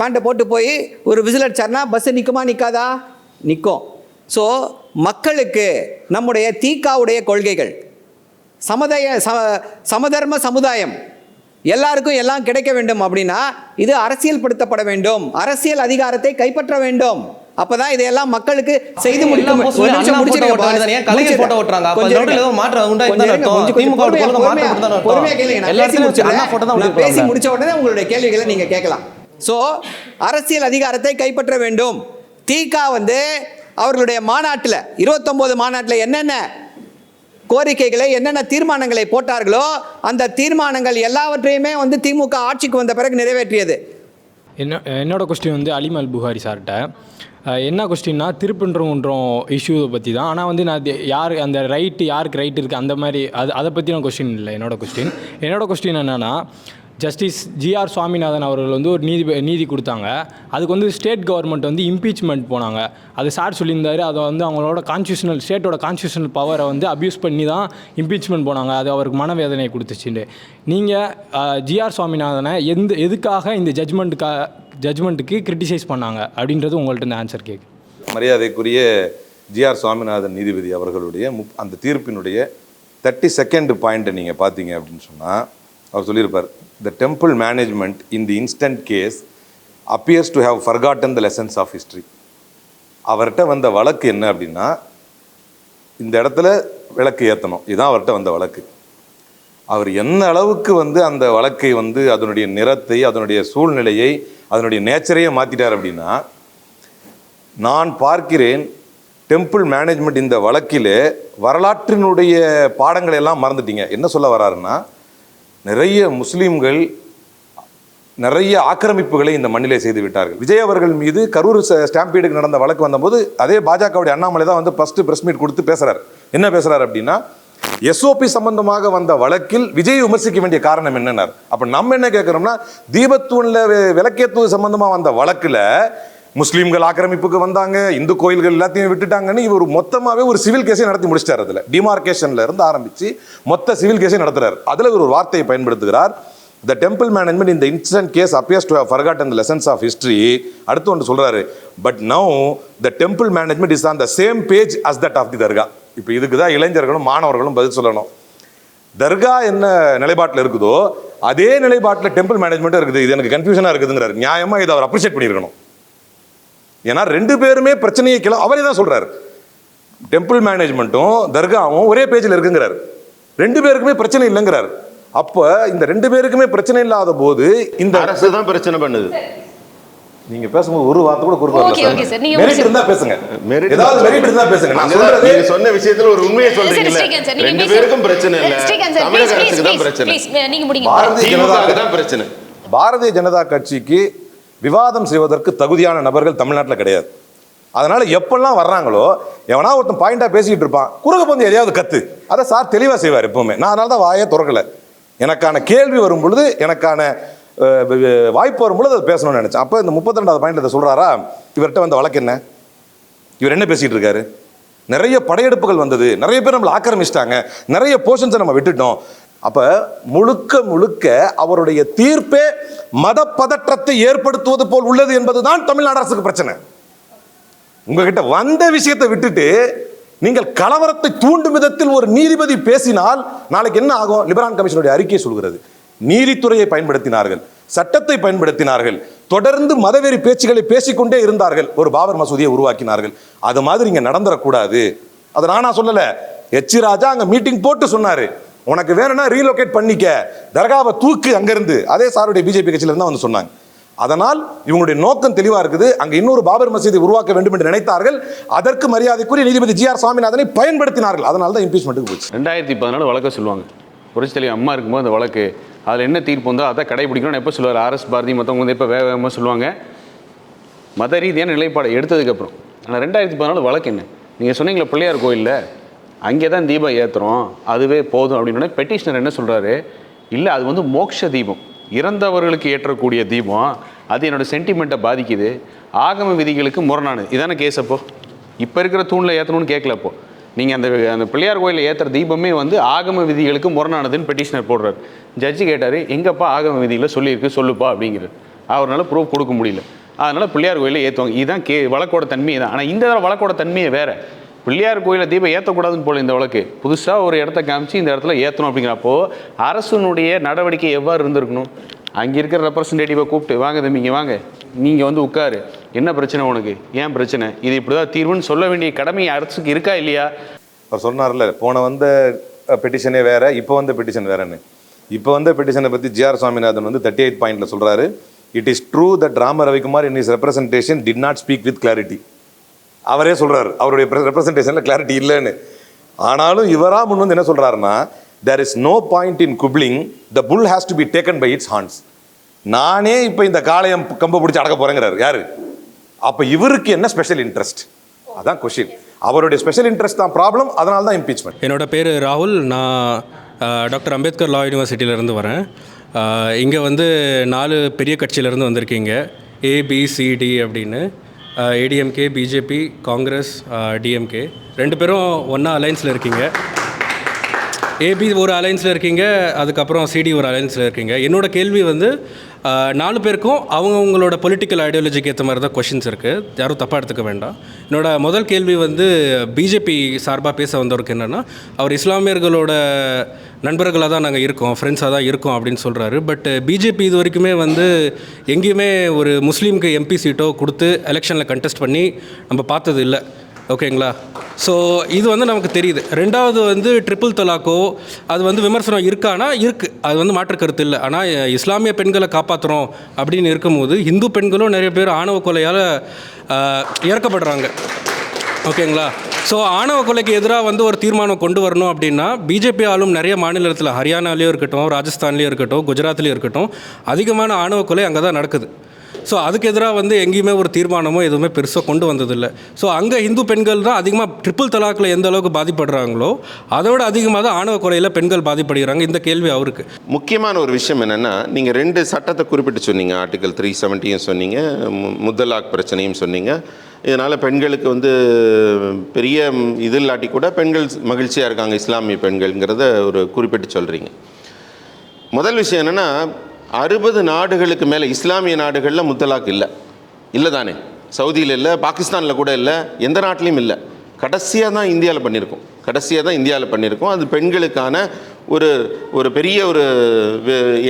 C: பேண்ட்டை போட்டு போய் ஒரு விசில் அடிச்சார்னா பஸ்ஸு நிற்குமா? நிற்காதா? நிற்கும். ஸோ மக்களுக்கு நம்முடைய தீகாவுடைய கொள்கைகள் சமதர்ம சமுதாயம், எல்லாருக்கும் எல்லாம் கிடைக்க வேண்டும் அப்படின்னா இது அரசியல் படுத்தப்பட வேண்டும், அரசியல் அதிகாரத்தை கைப்பற்ற வேண்டும். அப்பதான் இதையெல்லாம் மக்களுக்கு செய்து முடிக்கும். பேசி முடிச்ச உடனே உங்களுடைய கேள்விகளை நீங்க கேட்கலாம். சோ அரசியல் அதிகாரத்தை கைப்பற்ற வேண்டும். திக வந்து அவர்களுடைய மாநாட்டில் 29 மாநாட்டில் என்னென்ன கோரிக்கைகளை, என்னென்ன தீர்மானங்களை போட்டார்களோ அந்த தீர்மானங்கள் எல்லாவற்றையுமே வந்து திமுக ஆட்சிக்கு வந்த பிறகு நிறைவேற்றியது.
K: என்னோட கொஸ்டின் வந்து அலிம் அல் புகாரி சார்கிட்ட என்ன கொஸ்டின்னா, திருப்பன்றங்குன்றம் இஷ்யூவை பற்றி தான். ஆனால் வந்து நான் யார் அந்த யாருக்கு ரைட் இருக்குது அந்த மாதிரி அதை பற்றின கொஸ்டின் இல்லை. என்னோட கொஸ்டின் என்னென்னா, ஜஸ்டிஸ் ஜிஆர் சுவாமிநாதன் அவர்கள் வந்து ஒரு நீதி கொடுத்தாங்க. அதுக்கு வந்து ஸ்டேட் கவர்மெண்ட் வந்து இம்பீச்மெண்ட் போனாங்க. அது சார் சொல்லியிருந்தார். அதை வந்து அவங்களோட ஸ்டேட்டோட கான்ஸ்டியூஷனல் பவரை வந்து அப்யூஸ் பண்ணி தான் இம்பீச்மெண்ட் போனாங்க. அது அவருக்கு மனவேதனையை கொடுத்துச்சுண்டு. நீங்கள் ஜிஆர் சுவாமிநாதனை எதுக்காக இந்த ஜட்ஜ்மெண்ட்டுக்கு கிரிட்டிசைஸ் பண்ணாங்க அப்படின்றது உங்கள்கிட்ட இந்த ஆன்சர் கேட்கு.
L: மரியாதைக்குரிய ஜிஆர் சுவாமிநாதன் நீதிபதி அவர்களுடைய அந்த தீர்ப்பினுடைய 32nd பாயிண்ட்டை நீங்கள் பார்த்தீங்க அப்படின்னு சொன்னால் அவர் சொல்லியிருப்பார், the temple management in the instant case appears to have forgotten the lessons of history. அவர்கிட்ட வந்த வழக்கு என்ன அப்படின்னா, இந்த இடத்துல விளக்கு ஏற்றணும், இதுதான் அவர்கிட்ட வந்த வழக்கு. அவர் எந்த அளவுக்கு வந்து அந்த வழக்கை வந்து அதனுடைய நிறத்தை, அதனுடைய சூழ்நிலையை, அதனுடைய நேச்சரையே மாற்றிட்டார் அப்படின்னா, நான் பார்க்கிறேன் டெம்பிள் மேனேஜ்மெண்ட் இந்த வழக்கில் வரலாற்றினுடைய பாடங்களை எல்லாம் மறந்துட்டீங்க. என்ன சொல்ல வராருன்னா, நிறைய முஸ்லீம்கள் நிறைய ஆக்கிரமிப்புகளை இந்த மண்ணிலே செய்து விட்டார்கள். விஜய் அவர்கள் மீது கரூர் ஸ்டாம்பீடுக்கு நடந்த வழக்கு வந்தபோது அதே பாஜகவுடைய அண்ணாமலை தான் வந்து ஃபர்ஸ்ட் பிரஸ் மீட் கொடுத்து பேசுறாரு. என்ன பேசுறாரு அப்படின்னா, எஸ்ஓபி சம்பந்தமாக வந்த வழக்கில் விஜய் விமர்சிக்க வேண்டிய காரணம் என்னன்னார். அப்ப நம்ம என்ன கேட்கிறோம்னா, தீபத்தூன்ல விளக்கேத்துவது சம்பந்தமா வந்த வழக்குல முஸ்லீம்கள் ஆக்கிரமிப்புக்கு வந்தாங்க, இந்து கோயில்கள் எல்லாத்தையும் விட்டுட்டாங்கன்னு இவர் மொத்தமாவே ஒரு சிவில் கேஸை நடத்தி முடிச்சிட்டார். அதுல டிமார்கேஷன்ல இருந்து ஆரம்பிச்சு மொத்த சிவில் கேஸை நடத்துறாரு. அதுல ஒரு வார்த்தையை பயன்படுத்துகிறார், the temple management in the instant case appears to have forgotten the lessons of history. அடுத்து ஒன்று சொல்றாரு, but now the temple management is on the same page as that of the dargah. இப்போ இதுக்கு தான் இளைஞர்களும் மாணவர்களும் பதில் சொல்லணும். தர்கா என்ன நிலைப்பாட்டில் இருக்குதோ அதே நிலைப்பாட்டில் டெம்பிள் மேனேஜ்மெண்ட்டும் இருக்குது. இது எனக்கு கன்ஃபியூஷனாக இருக்குதுங்கிறாரு. நியாயமாக இதை அவர் அப்ரிஷியேட் பண்ணியிருக்கணும். ஏன்னா ரெண்டு பேருமே பிரச்சனையை அவரே தான் சொல்றாரு, டெம்பிள் மேனேஜ்மெண்ட்டும் தர்காவும் ஒரே பேஜில் இருக்குங்கிறாரு. ரெண்டு பேருக்குமே பிரச்சனை இல்லைங்கிறாரு. அப்ப இந்த ரெண்டு பேருக்குமே பிரச்சனை இல்லாத போது இந்த
B: அரசு தான் பிரச்சனை பண்ணுது.
L: நீங்க பேசும்போது ஒரு வார்த்தை கூட குறுக்க வரல சார். மெரிட் இருந்தா பேசுங்க.
B: ஏதாவது
L: மெரிட் இருந்தா பேசுங்க. நான் சொல்றது
B: நீங்க சொன்ன விஷயத்துல ஒரு உண்மையை சொல்றீங்கல்ல, ரெண்டு பேருக்கும் பிரச்சனை இல்ல, தமிழக அரசுக்கு தான் பிரச்சனை, திமுகவுக்கு தான் பிரச்சனை.
L: பாரதிய ஜனதா கட்சிக்கு விவாதம் செய்வதற்கு தகுதியான நபர்கள் தமிழ்நாட்டில் கிடையாது. அதனால எப்பெல்லாம் வர்றாங்களோ எவனா ஒருத்தன் பாயிண்டா பேசிக்கிட்டு இருப்பான், குறுக்க வந்து எதையாவது கத்து, அதை சார் தெளிவா செய்வார் எப்பவுமே. நான் அதனால தான் வாயே திறக்கல. எனக்கான கேள்வி வரும் பொழுது, எனக்கான வாய்ப்பு வரும் பொழுது அதை பேசணும்னு நினைச்சேன். அப்போ இந்த 32வது பாயிண்ட் இதை சொல்றாரா, இவர்கிட்ட வந்த வழக்கு என்ன, இவர் என்ன பேசிட்டு இருக்காரு, நிறைய படையெடுப்புகள் வந்தது, நிறைய பேர் நம்மளை ஆக்கிரமிச்சிட்டாங்க, நிறைய போர்ஷன்ஸை நம்ம விட்டுட்டோம். அப்ப முழுக்க முழுக்க அவருடைய தீர்ப்பே மத பதற்றத்தை ஏற்படுத்துவது போல் உள்ளது என்பதுதான் தமிழ்நாடு அரசுக்கு பிரச்சனை. உங்ககிட்ட வந்த விஷயத்தை விட்டுட்டு நீங்கள் கலவரத்தை தூண்டும் விதத்தில் ஒரு நீதிபதி பேசினால் நாளைக்கு என்ன ஆகும்? லிபரான் கமிஷனுடைய அறிக்கை சொல்கிறது, நீதித்துறையை பயன்படுத்தினார்கள், சட்டத்தை பயன்படுத்தினார்கள், தொடர்ந்து மதவெறி பேச்சுகளை பேசிக்கொண்டே இருந்தார்கள், ஒரு பாபர் மசூதியை உருவாக்கினார்கள். அது மாதிரி இங்க நடந்துடக்கூடாது. அதை நானா சொல்லல, எச் ராஜா அங்க மீட்டிங் போட்டு சொன்னாரு, உனக்கு வேணும்னா ரீலோகேட் பண்ணிக்க, தர்காவை தூக்கு அங்கிருந்து. அதே சாருடைய பிஜேபி கட்சியில இருந்தா வந்து சொன்னாங்க. அதனால் இவங்களுடைய நோக்கம் தெளிவா இருக்குது. அங்க இன்னொரு பாபர் மசூதி உருவாக்க வேண்டும் என்று நினைத்தார்கள். அதற்கு மரியாதைக்குரிய நீதிபதி ஜி.ஆர். சுவாமிநாதனை பயன்படுத்தினார்கள். அதனால தான் இம்பீச்மெண்ட்டுக்கு போச்சு.
G: 2014 வழக்க சொல்லுவாங்க. புரட்சி தலைவர் அம்மா இருக்கும்போது அந்த வழக்கு, அதில் என்ன தீர்ப்பு வந்தோ அதை கடைபிடிக்கணும்னு எப்போ சொல்லுவார் ஆர்எஸ் பாரதி மற்றவங்க வந்து இப்போ வேகமாக சொல்லுவாங்க மத ரீதியான நிலைப்பாடு எடுத்ததுக்கப்புறம். ஆனால் 2014 வழக்கு என்ன, நீங்கள் சொன்னீங்களே பிள்ளையார் கோயிலில் அங்கே தான் தீபம் ஏற்றுறோம், அதுவே போதும் அப்படின்னு பெட்டிஷனர் என்ன சொல்கிறாரு, இல்லை அது வந்து மோட்ச தீபம், இறந்தவர்களுக்கு ஏற்றக்கூடிய தீபம், அது என்னோடய சென்டிமெண்ட்டை பாதிக்குது, ஆகம விதிகளுக்கு முரணானது. இதான கேஸ். அப்போ இப்போ இருக்கிற தூணில் ஏற்றணும்னு கேட்கலப்போ நீங்கள் அந்த பிள்ளையார் கோயிலில் ஏற்றுற தீபமே வந்து ஆகம விதிகளுக்கு முரணானதுன்னு பெட்டிஷனர் போடுறாரு. ஜட்ஜி கேட்டார், எங்கப்பா ஆகம விதியில் சொல்லியிருக்கு சொல்லுப்பா அப்படிங்கிறது. அவரால் ப்ரூஃப் கொடுக்க முடியல. அதனால் பிள்ளையார் கோயிலில் ஏற்றுவாங்க. இதுதான் வழக்கோட தன்மையை தான். ஆனால் இந்த வழக்கோட தன்மையை வேறு. பிள்ளையார் கோயிலில் தீபம் ஏற்றக்கூடாதுன்னு போல இந்த வழக்கு புதுசாக ஒரு இடத்த காமிச்சு இந்த இடத்துல ஏற்றணும் அப்படிங்கிறப்போ அரசுனுடைய நடவடிக்கை எவ்வாறு இருந்திருக்கணும்? அங்கே இருக்கிற ரெப்ரசன்டேட்டிவை கூப்பிட்டு, வாங்க தம்பி இங்கே வாங்க, நீங்கள் வந்து உட்காரு, என்ன பிரச்சனை உனக்கு, ஏன் பிரச்சனை, இது இப்படி தான் தீர்வுன்னு சொல்ல வேண்டிய கடமை அரசுக்கு இருக்கா இல்லையா?
L: அவர் சொன்னார்ல, போன வந்த பெட்டிஷனே வேற, இப்போ வந்த பெட்டிஷன் வேறன்னு. இப்போ வந்த பெட்டிஷனை பற்றி ஜி.ஆர். சுவாமிநாதன் வந்து 38 பாயிண்ட்ல சொல்றாரு, it is true that Rama Ravikumar in is representation did not speak with clarity. அவரே சொல்றாரு அவருடைய ரெப்ரசன்டேஷன்ல கிளாரிட்டி இல்லைன்னு. ஆனாலும் இவரா முன் வந்து என்ன சொல்றாருன்னா, there is no point in quibbling, the bull has to be taken by its horns. நானே இப்போ இந்த காளையம் கம்ப பிடிச்சி அடக்க போறேங்கிறாரு. யாரு? அப்ப இவருக்கு என்ன ஸ்பெஷல் இன்ட்ரெஸ்ட்? அதான் கொஸ்டின். அவருடைய ஸ்பெஷல் இன்ட்ரெஸ்ட் தான் ப்ராப்ளம். அதனால தான் இம்பீச்மெண்ட்.
M: என்னோட பேர் ராகுல். நான் டாக்டர் அம்பேத்கர் லா யூனிவர்சிட்டியிலேருந்து வரேன். இங்கே வந்து 4 பெரிய கட்சியிலேருந்து வந்திருக்கீங்க, ஏபிசிடி அப்படின்னு. ADMK, BJP, Congress, DMK. 2 பேரும் ஒன்றா அலைன்ஸில் இருக்கீங்க. ஏபி ஒரு அலைன்ஸில் இருக்கீங்க, அதுக்கப்புறம் சிடி ஒரு அலைன்ஸில் இருக்கீங்க. என்னோடய கேள்வி வந்து 4 பேருக்கும் அவங்கவுங்களோட பொலிட்டிக்கல் ஐடியாலஜிக்கு ஏற்ற மாதிரி தான் கொஷின்ஸ் இருக்குது, யாரும் தப்பாக எடுத்துக்க வேண்டாம். என்னோட முதல் கேள்வி வந்து பிஜேபி சார்பாக பேச வந்தவருக்கு என்னென்னா, அவர் இஸ்லாமியர்களோட நண்பர்களாக தான் நாங்கள் இருக்கோம், ஃப்ரெண்ட்ஸாக தான் இருக்கோம் அப்படின்னு சொல்கிறாரு. பட் பிஜேபி இது வரைக்குமே வந்து எங்கேயுமே ஒரு முஸ்லீமுக்கு எம்பி சீட்டோ கொடுத்து எலெக்ஷனில் கண்டெஸ்ட் பண்ணி நம்ம பார்த்தது இல்லை. ஓகேங்களா? ஸோ இது வந்து நமக்கு தெரியுது. ரெண்டாவது வந்து ட்ரிபிள் தலாக்கோ அது வந்து விமர்சனம் இருக்கானா இருக்குது, அது வந்து மாற்று கருத்து இல்லை. ஆனால் இஸ்லாமிய பெண்களை காப்பாற்றுறோம் அப்படின்னு இருக்கும்போது இந்து பெண்களும் நிறைய பேர் ஆணவ கொலையால் இறக்கப்படுறாங்க. ஓகேங்களா? ஸோ ஆணவ கொலைக்கு எதிராக வந்து ஒரு தீர்மானம் கொண்டு வரணும் அப்படின்னா பிஜேபி ஆளும் நிறைய மாநிலத்தில், ஹரியானாலேயும் இருக்கட்டும், ராஜஸ்தான்லேயும் இருக்கட்டும், குஜராத்லேயும் இருக்கட்டும், அதிகமான ஆணவ கொலை அங்கே தான் நடக்குது. ஸோ அதுக்கு எதிராக வந்து எங்கேயுமே ஒரு தீர்மானமோ எதுவுமே பெருசாக கொண்டு வந்ததில்லை. ஸோ அங்கே இந்து பெண்கள் தான் அதிகமாக ட்ரிபிள் தலாக்கில் எந்த அளவுக்கு பாதிப்படுறாங்களோ அதோட அதிகமாக தான் ஆணவ கொலையில் பெண்கள் பாதிப்படுகிறாங்க. இந்த கேள்வி அவருக்கு.
B: முக்கியமான ஒரு விஷயம் என்னென்னா, நீங்கள் 2 சட்டத்தை குறிப்பிட்டு சொன்னீங்க. ஆர்டிகல் 370 சொன்னீங்க, முத்தலாக் பிரச்சனையும் சொன்னீங்க. இதனால் பெண்களுக்கு வந்து பெரிய இது இல்லாட்டி கூட பெண்கள் மகிழ்ச்சியாக இருக்காங்க, இஸ்லாமிய பெண்கள்ங்கிறத ஒரு குறிப்பிட்டு சொல்கிறீங்க. முதல் விஷயம் என்னென்னா, 60 நாடுகளுக்கு மேலே இஸ்லாமிய நாடுகளில் முத்தலாக் இல்லை தானே? சவுதியில் இல்லை, பாகிஸ்தானில் கூட இல்லை, எந்த நாட்டிலையும் இல்லை. கடைசியாக தான் இந்தியாவில் பண்ணியிருக்கோம். அது பெண்களுக்கான ஒரு பெரிய ஒரு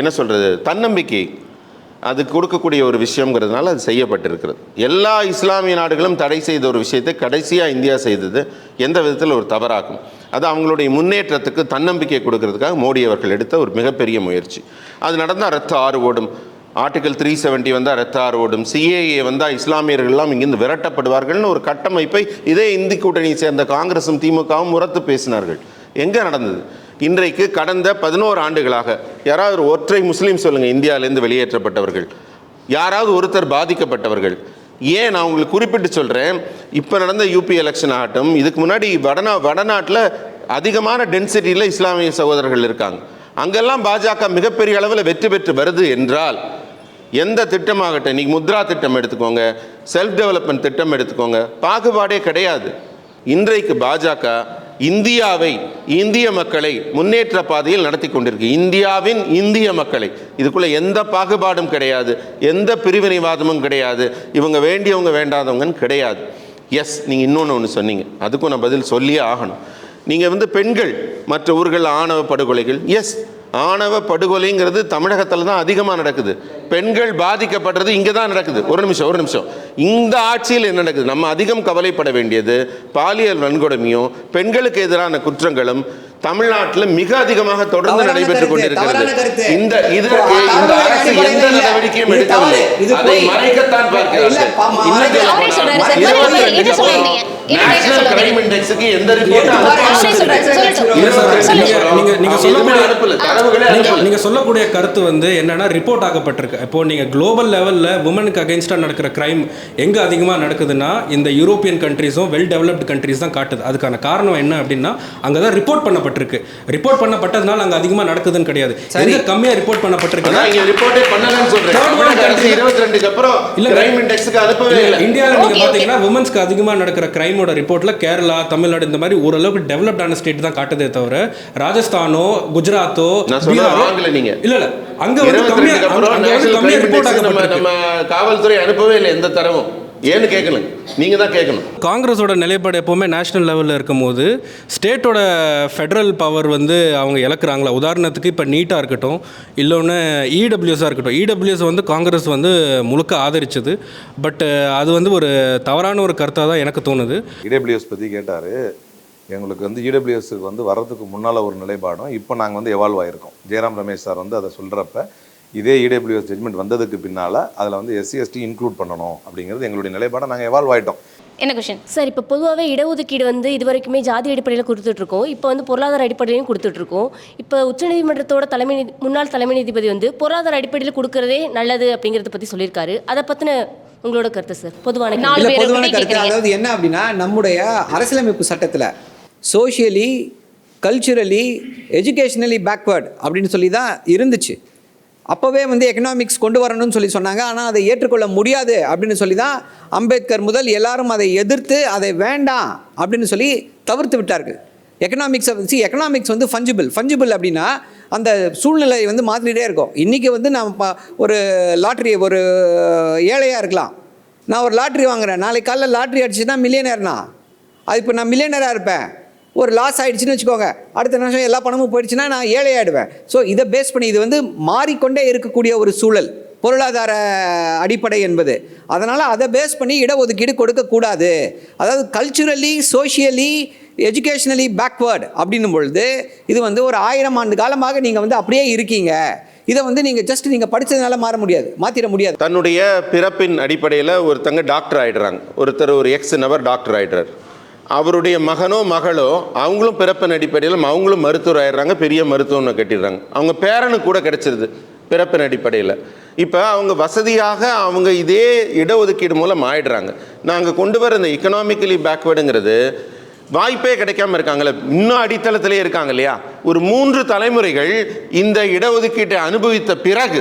B: என்ன சொல்கிறது, தன்னம்பிக்கை அது கொடுக்கக்கூடிய ஒரு விஷயங்கிறதுனால அது செய்யப்பட்டிருக்கிறது. எல்லா இஸ்லாமிய நாடுகளும் தடை செய்த ஒரு விஷயத்தை கடைசியாக இந்தியா செய்தது எந்த விதத்தில் ஒரு தவறாகும். அது அவங்களுடைய முன்னேற்றத்துக்கு தன்னம்பிக்கை கொடுக்கறதுக்காக மோடி அவர்கள் எடுத்த ஒரு மிகப்பெரிய முயற்சி. அது நடந்தால் ரத்த ஆறு ஓடும். ஆர்டிகல் 370 வந்தால் ரத்த ஆறு ஓடும். CAA வந்தால் இஸ்லாமியர்கள்லாம் இங்கிருந்து விரட்டப்படுவார்கள்னு ஒரு கட்டமைப்பை இதே இந்தி கூட்டணியை சேர்ந்த காங்கிரஸும் திமுகவும் உரத்து பேசினார்கள். எங்கே நடந்தது? இன்றைக்கு கடந்த 11 ஆண்டுகளாக யாராவது ஒரு ஒற்றை முஸ்லீம் சொல்லுங்கள், இந்தியாவிலேருந்து வெளியேற்றப்பட்டவர்கள், யாராவது ஒருத்தர் பாதிக்கப்பட்டவர்கள். ஏன் நான் உங்களுக்கு குறிப்பிட்டு சொல்கிறேன், இப்போ நடந்த UP எலெக்ஷன் ஆகட்டும், இதுக்கு முன்னாடி வடநாட்டில் அதிகமான டென்சிட்டியில் இஸ்லாமிய சகோதரர்கள் இருக்காங்க. அங்கெல்லாம் பாஜக மிகப்பெரிய அளவில் வெற்றி பெற்று வருது என்றால் எந்த திட்டமாகட்டும், இன்றைக்கி முத்ரா திட்டம் எடுத்துக்கோங்க, செல்ஃப் டெவலப்மெண்ட் திட்டம் எடுத்துக்கோங்க, பாகுபாடே கிடையாது. இன்றைக்கு பாஜக இந்தியாவை, இந்திய மக்களை முன்னேற்ற பாதையில் நடத்தி கொண்டிருக்கு. இந்திய மக்களை, இதுக்குள்ளே எந்த பாகுபாடும் கிடையாது, எந்த பிரிவினைவாதமும் கிடையாது, இவங்க வேண்டியவங்க வேண்டாதவங்கன்னு கிடையாது. எஸ், நீங்கள் இன்னொன்று சொன்னீங்க, அதுக்கும் நான் பதில் சொல்லியே ஆகணும். நீங்கள் வந்து பெண்கள் மற்ற ஊர்களில் ஆணவ படுகொலைகள், எஸ், ஆணவ படுகொலைங்கிறது தமிழகத்தில் தான் அதிகமாக நடக்குது. பெண்கள் பாதிக்கப்படுறது இங்கே தான் நடக்குது. ஒரு நிமிஷம். இந்த ஆட்சியில் என்ன நடக்குது? நம்ம அதிகம் கவலைப்பட வேண்டியது பாலியல் வன்கொடுமையும் பெண்களுக்கு எதிரான குற்றங்களும் தமிழ்நாட்டில் மிக அதிகமாக தொடர்ந்து நடைபெற்றுக் கொண்டிருக்கிறது. இந்த அரசு எந்த நடவடிக்கையும் எடுக்கவில்லை. அதை மறைக்கத்தான் பார்க்கிறார்கள். நேஷனல் கிரைம் இண்டெக்ஸுக்கு எந்த
M: நீங்க சொல்லக்கூடிய கருத்து வந்து என்னன்னா ரிப்போர்ட் ஆகப்பட்டிருக்கு. இப்போ நீங்க குளோபல் லெவல்ல உமனுக்கு அகைன்ஸ்டா நடக்கிற கிரைம் எங்க அதிகமா நடக்குதுன்னா இந்த யூரோப்பியன் கண்ட்ரீஸும் வெல் டெவலப்டு கண்ட்ரீஸ் தான் காட்டுது. அதுக்கான காரணம் என்ன அப்படின்னா அங்கதான் ரிப்போர்ட் பண்ணப்பட்டிருக்கு. ரிப்போர்ட் பண்ணப்பட்டதுனால அங்க அதிகமா நடக்குதுன்னு கிடையாது. எங்க கம்மியா ரிப்போர்ட் பண்ணப்பட்டிருக்குன்னா
B: இங்க ரிப்போர்ட்டே பண்ணலன்னு சொல்றேன். 22க்கு அப்புறம் இல்ல கிரைம் இண்டெக்ஸ்க்கு அனுப்பவே இல்லை.
M: இந்தியால நீங்க பாத்தீங்கன்னா உமன்ஸ்க்கு அதிகமா நடக்கிற கிரைமோட ரிப்போர்ட்ல கேரளா, தமிழ்நாடு இந்த மாதிரி ஓரளவுக்கு டெவலப்டான ஸ்டேட் தான் காட்டுதே தவிர ராஜஸ்தானோ, குஜராத்தோ, இல்ல அங்க வந்து கம்மியா ரிப்போர்ட் ஆகப்பட்டிருக்கு.
B: நம்ம காவல்துறை அனுப்பவே இல்லை எந்த தரவும். ஏன்னு கேட்கணும், நீங்கள் தான் கேட்கணும்.
M: காங்கிரஸோட நிலைப்பாடு எப்போவுமே நேஷனல் லெவலில் இருக்கும்போது ஸ்டேட்டோட ஃபெடரல் பவர் வந்து அவங்க இழக்கிறாங்களா. உதாரணத்துக்கு இப்போ நீட்டாக இருக்கட்டும், இல்லைன்னு இடபிள்யூஎஸாக இருக்கட்டும். இடபிள்யூஎஸ் வந்து காங்கிரஸ் வந்து முழுக்க ஆதரிச்சது. பட் அது வந்து ஒரு தவறான ஒரு கருத்தாக தான் எனக்கு தோணுது.
L: இடபிள்யூஎஸ் பற்றி கேட்டார். எங்களுக்கு வந்து இடபிள்யூஎஸ்க்கு வந்து வர்றதுக்கு முன்னால் ஒரு நிலைப்பாடும் இப்போ நாங்கள் வந்து எவால்வ் ஆகிருக்கோம். ஜெயராம் ரமேஷ் சார் வந்து அதை சொல்கிறப்ப இதே இடபிள்யூஎஸ் ஜட்மெண்ட் வந்ததுக்கு பின்னால் அதில் வந்து SC/ST இன்க்ளூட் பண்ணணும் அப்படிங்கிறது எங்களுடைய நிலைப்பாடை நாங்கள் எவால்வ் ஆகிட்டோம்.
E: என்ன கொஸ்டின்
N: சார்? இப்போ பொதுவாகவே இடஒதுக்கீடு வந்து இது வரைக்குமே ஜாதி அடிப்படையில் கொடுத்துட்ருக்கோம். இப்போ வந்து பொருளாதார அடிப்படையிலையும் கொடுத்துட்ருக்கோம். இப்போ உச்சநீதிமன்றத்தோட முன்னாள் தலைமை நீதிபதி வந்து பொருளாதார அடிப்படையில் கொடுக்கறதே நல்லது அப்படிங்கிறத பற்றி சொல்லியிருக்காரு. அதை பற்றின உங்களோட கருத்து சார்? பொதுவான
C: கருத்து அதாவது என்ன அப்படின்னா, நம்முடைய அரசியலமைப்பு சட்டத்தில் சோஷியலி, கல்ச்சுரலி, எஜுகேஷ்னலி பேக்வேர்டு அப்படின்னு சொல்லி தான் இருந்துச்சு. அப்போவே வந்து எக்கனாமிக்ஸ் கொண்டு வரணும்னு சொல்லி சொன்னாங்க. ஆனால் அதை ஏற்றுக்கொள்ள முடியாது அப்படின்னு சொல்லி தான் அம்பேத்கர் முதல் எல்லாரும் அதை எதிர்த்து அதை வேண்டாம் அப்படின்னு சொல்லி தவிர்த்து விட்டார்கள். எக்கனாமிக்ஸ் வந்து ஃபஞ்சிபிள் அப்படின்னா அந்த சூழ்நிலை வந்து மாற்றிகிட்டே இருக்கும். இன்றைக்கி வந்து நான் ஒரு ஏழையாக இருக்கலாம், நான் ஒரு லாட்ரி வாங்குகிறேன், நாளைக்கு காலையில் லாட்ரி அடிச்சுன்னா மில்லியனர்னா, அது இப்போ நான் மில்லியனராக இருப்பேன். ஒரு லாஸ் ஆகிடுச்சின்னு வச்சுக்கோங்க, அடுத்த நிமிஷம் எல்லா பணமும் போயிடுச்சுன்னா நான் ஏழை ஆகிடுவேன். ஸோ இதை பேஸ் பண்ணி இது வந்து மாறிக்கொண்டே இருக்கக்கூடிய ஒரு சூழல். பொருளாதார அடிப்படை என்பது. அதனால் அதை பேஸ் பண்ணி இடஒதுக்கீடு கொடுக்கக்கூடாது. அதாவது கல்ச்சுரலி, சோஷியலி, எஜுகேஷ்னலி பேக்வேர்டு அப்படின்னும் பொழுது இது வந்து ஒரு 1000 ஆண்டு காலமாக நீங்கள் வந்து அப்படியே இருக்கீங்க. இதை வந்து நீங்கள் ஜஸ்ட் நீங்கள் படித்ததுனால மாற்றிட முடியாது.
B: தன்னுடைய பிறப்பின் அடிப்படையில் ஒருத்தங்க டாக்டர் ஆகிடுறாங்க. ஒருத்தர் ஒரு எக்ஸ் நபர் டாக்டர் ஆகிடுறார். அவருடைய மகனோ மகளோ அவங்களும் பிறப்பின் அடிப்படையில் அவங்களும் மருத்துவர் ஆகிடுறாங்க, பெரிய மருத்துவம்னு கட்டிடுறாங்க. அவங்க பேரனுக்கு கூட கிடைச்சிருது பிறப்பின் அடிப்படையில். இப்போ அவங்க வசதியாக அவங்க இதே இடஒதுக்கீடு மூலம் ஆயிடுறாங்க. நாங்கள் கொண்டு வர இந்த எக்கனாமிக்கலி பேக்வேர்டுங்கிறது வாய்ப்பே கிடைக்காம இருக்காங்களே, இன்னும் அடித்தளத்திலே இருக்காங்க இல்லையா. ஒரு 3 தலைமுறைகள் இந்த இடஒதுக்கீட்டை அனுபவித்த பிறகு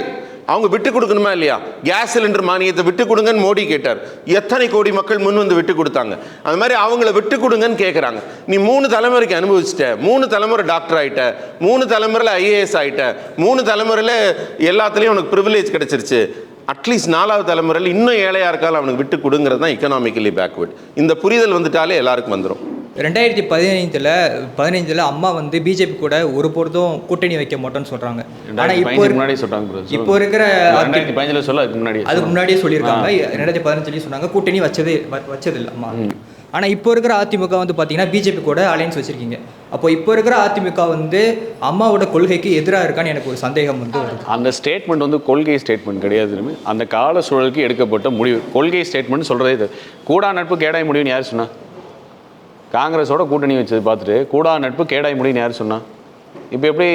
B: அவங்க விட்டு கொடுக்கணுமா இல்லையா? கேஸ் சிலிண்டர் மானியத்தை விட்டு கொடுங்கன்னு மோடி கேட்டார். எத்தனை கோடி மக்கள் முன் வந்து விட்டு கொடுத்தாங்க. அது மாதிரி அவங்கள விட்டு கொடுங்கன்னு கேட்குறாங்க. நீ 3 தலைமுறைக்கு அனுபவிச்சிட்ட, 3 தலைமுறை டாக்டர் ஆகிட்ட, 3 தலைமுறையில் ஐஏஎஸ் ஆகிட்ட, 3 தலைமுறையில் எல்லாத்துலேயும் உனக்கு ப்ரிவிலேஜ் கிடைச்சிருச்சு. அட்லீஸ்ட் 4வது தலைமுறையில் இன்னும் ஏழையாக இருக்காலும் அவனுக்கு விட்டு கொடுங்கிறது தான் எக்கனாமிக்கலி பேக்வேர்டு. இந்த புரிதல் வந்துட்டாலே எல்லாருக்கும் வந்துடும்.
O: 2015 அம்மா வந்து பிஜேபி கூட ஒரு பொழுதும் கூட்டணி வைக்க மாட்டோம்னு சொல்றாங்க. ஆனா இப்போ இருக்கிற
G: 2015 சொல்ல
O: அதுக்கு முன்னாடியே சொல்லியிருக்காங்க. 2015 சொன்னாங்க கூட்டணி வச்சது இல்லை அம்மா. ஆனா இப்போ இருக்கிற அதிமுக வந்து பாத்தீங்கன்னா பிஜேபி கூட அலையன்ஸ் வச்சிருக்கீங்க. அப்போ இப்போ இருக்கிற அதிமுக வந்து அம்மாவோட கொள்கைக்கு எதிராக இருக்கான்னு எனக்கு ஒரு சந்தேகம் வந்து வருது.
G: அந்த ஸ்டேட்மெண்ட் வந்து கொள்கை ஸ்டேட்மெண்ட் கிடையாது. அந்த கால சூழலுக்கு எடுக்கப்பட்ட முடிவு. கொள்கை ஸ்டேட்மெண்ட் சொல்றதே இது. கூடா நட்பு கேடாய் முடிவுன்னு யார் சொன்னா? காங்கிரஸோட கூட்டணி வச்சது பார்த்துட்டு கூடா நட்பு கேடாய் முடியும்னு யார் சொன்னா? இப்போ எப்படி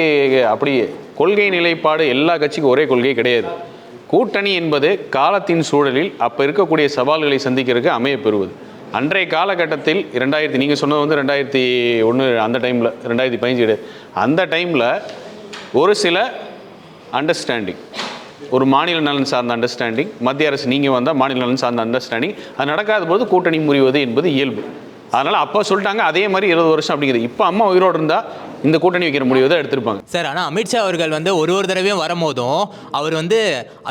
G: அப்படி கொள்கை நிலைப்பாடு எல்லா கட்சிக்கும் ஒரே கொள்கை கிடையாது. கூட்டணி என்பது காலத்தின் சூழலில் அப்போ இருக்கக்கூடிய சவால்களை சந்திக்கிறதுக்கு அமையப்பெறுவது. அன்றைய காலகட்டத்தில் நீங்கள் சொன்னது வந்து 2001 அந்த டைமில் 2015 அந்த டைமில் ஒரு சில அண்டர்ஸ்டாண்டிங், ஒரு மாநில நலன் சார்ந்த அண்டர்ஸ்டாண்டிங், மத்திய அரசு நீங்கள் வந்தால் மாநில நலன் சார்ந்த அண்டர்ஸ்டாண்டிங், அது நடக்காத போது கூட்டணி முறிவது என்பது இயல்பு. அதனால் அப்போ சொல்லிட்டாங்க. அதே மாதிரி 20 வருஷம் அப்படிங்குது. இப்போ அம்மா உயிரோடு இருந்தால் இந்த கூட்டணி வைக்கிற முடிவு தான் எடுத்திருப்பாங்க
P: சார். ஆனால் அமித்ஷா அவர்கள் வந்து ஒரு தடவையும் வரும்போதும் அவர் வந்து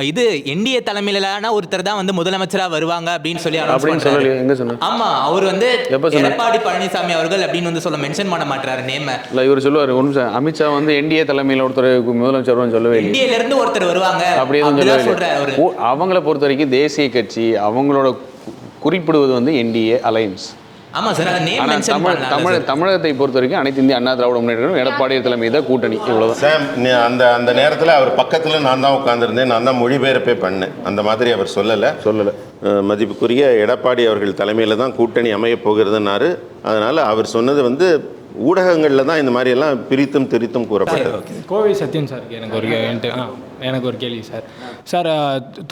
P: இது என்டிஏ தலைமையிலான ஒருத்தர் தான் வந்து முதலமைச்சராக வருவாங்க அப்படின்னு சொல்லி
G: எங்க சொன்னார்?
P: ஆமாம், அவர் வந்து எடப்பாடி பழனிசாமி அவர்கள் அப்படின்னு வந்து சொல்ல மென்ஷன் பண்ண மாட்டாரு நேம.
G: இல்லை, இவர் சொல்லுவார் ஒரு நிமிஷம், அமித்ஷா வந்து என்டிஏ தலைமையில் ஒருத்தர் முதலமைச்சர் சொல்லவே இல்லை.
P: என்டிஏல இருந்து ஒருத்தர் வருவாங்க
G: அப்படி எதுவும் சொல்றாரு. அவங்கள பொறுத்த வரைக்கும் தேசிய கட்சி அவங்களோட குறிப்பிடுவது வந்து என்டிஏ அலையன்ஸ்.
P: ஆமாம் சார்.
G: தமிழகத்தை பொறுத்த வரைக்கும் அனைத்து இந்திய அண்ணா திராவிட முன்னேற்ற எடப்பாடி தலைமை தான் கூட்டணி. இவ்வளவுதான்.
B: அந்த நேரத்தில் அவர் பக்கத்தில் நான் தான் உட்கார்ந்துருந்தேன், நான் தான் மொழிபெயர்ப்பே பண்ணேன். அந்த மாதிரி அவர் சொல்லலை. மதிப்புக்குரிய எடப்பாடி அவர்கள் தலைமையில் தான் கூட்டணி அமையப் போகிறதுனாரு. அதனால் அவர் சொன்னது வந்து ஊடகங்களில் தான் இந்த மாதிரி எல்லாம் பிரித்தும் திரித்தும் கூறப்பட்டது.
K: கோவை சத்யன் சார் எனக்கு ஒரு கேள்வி சார்.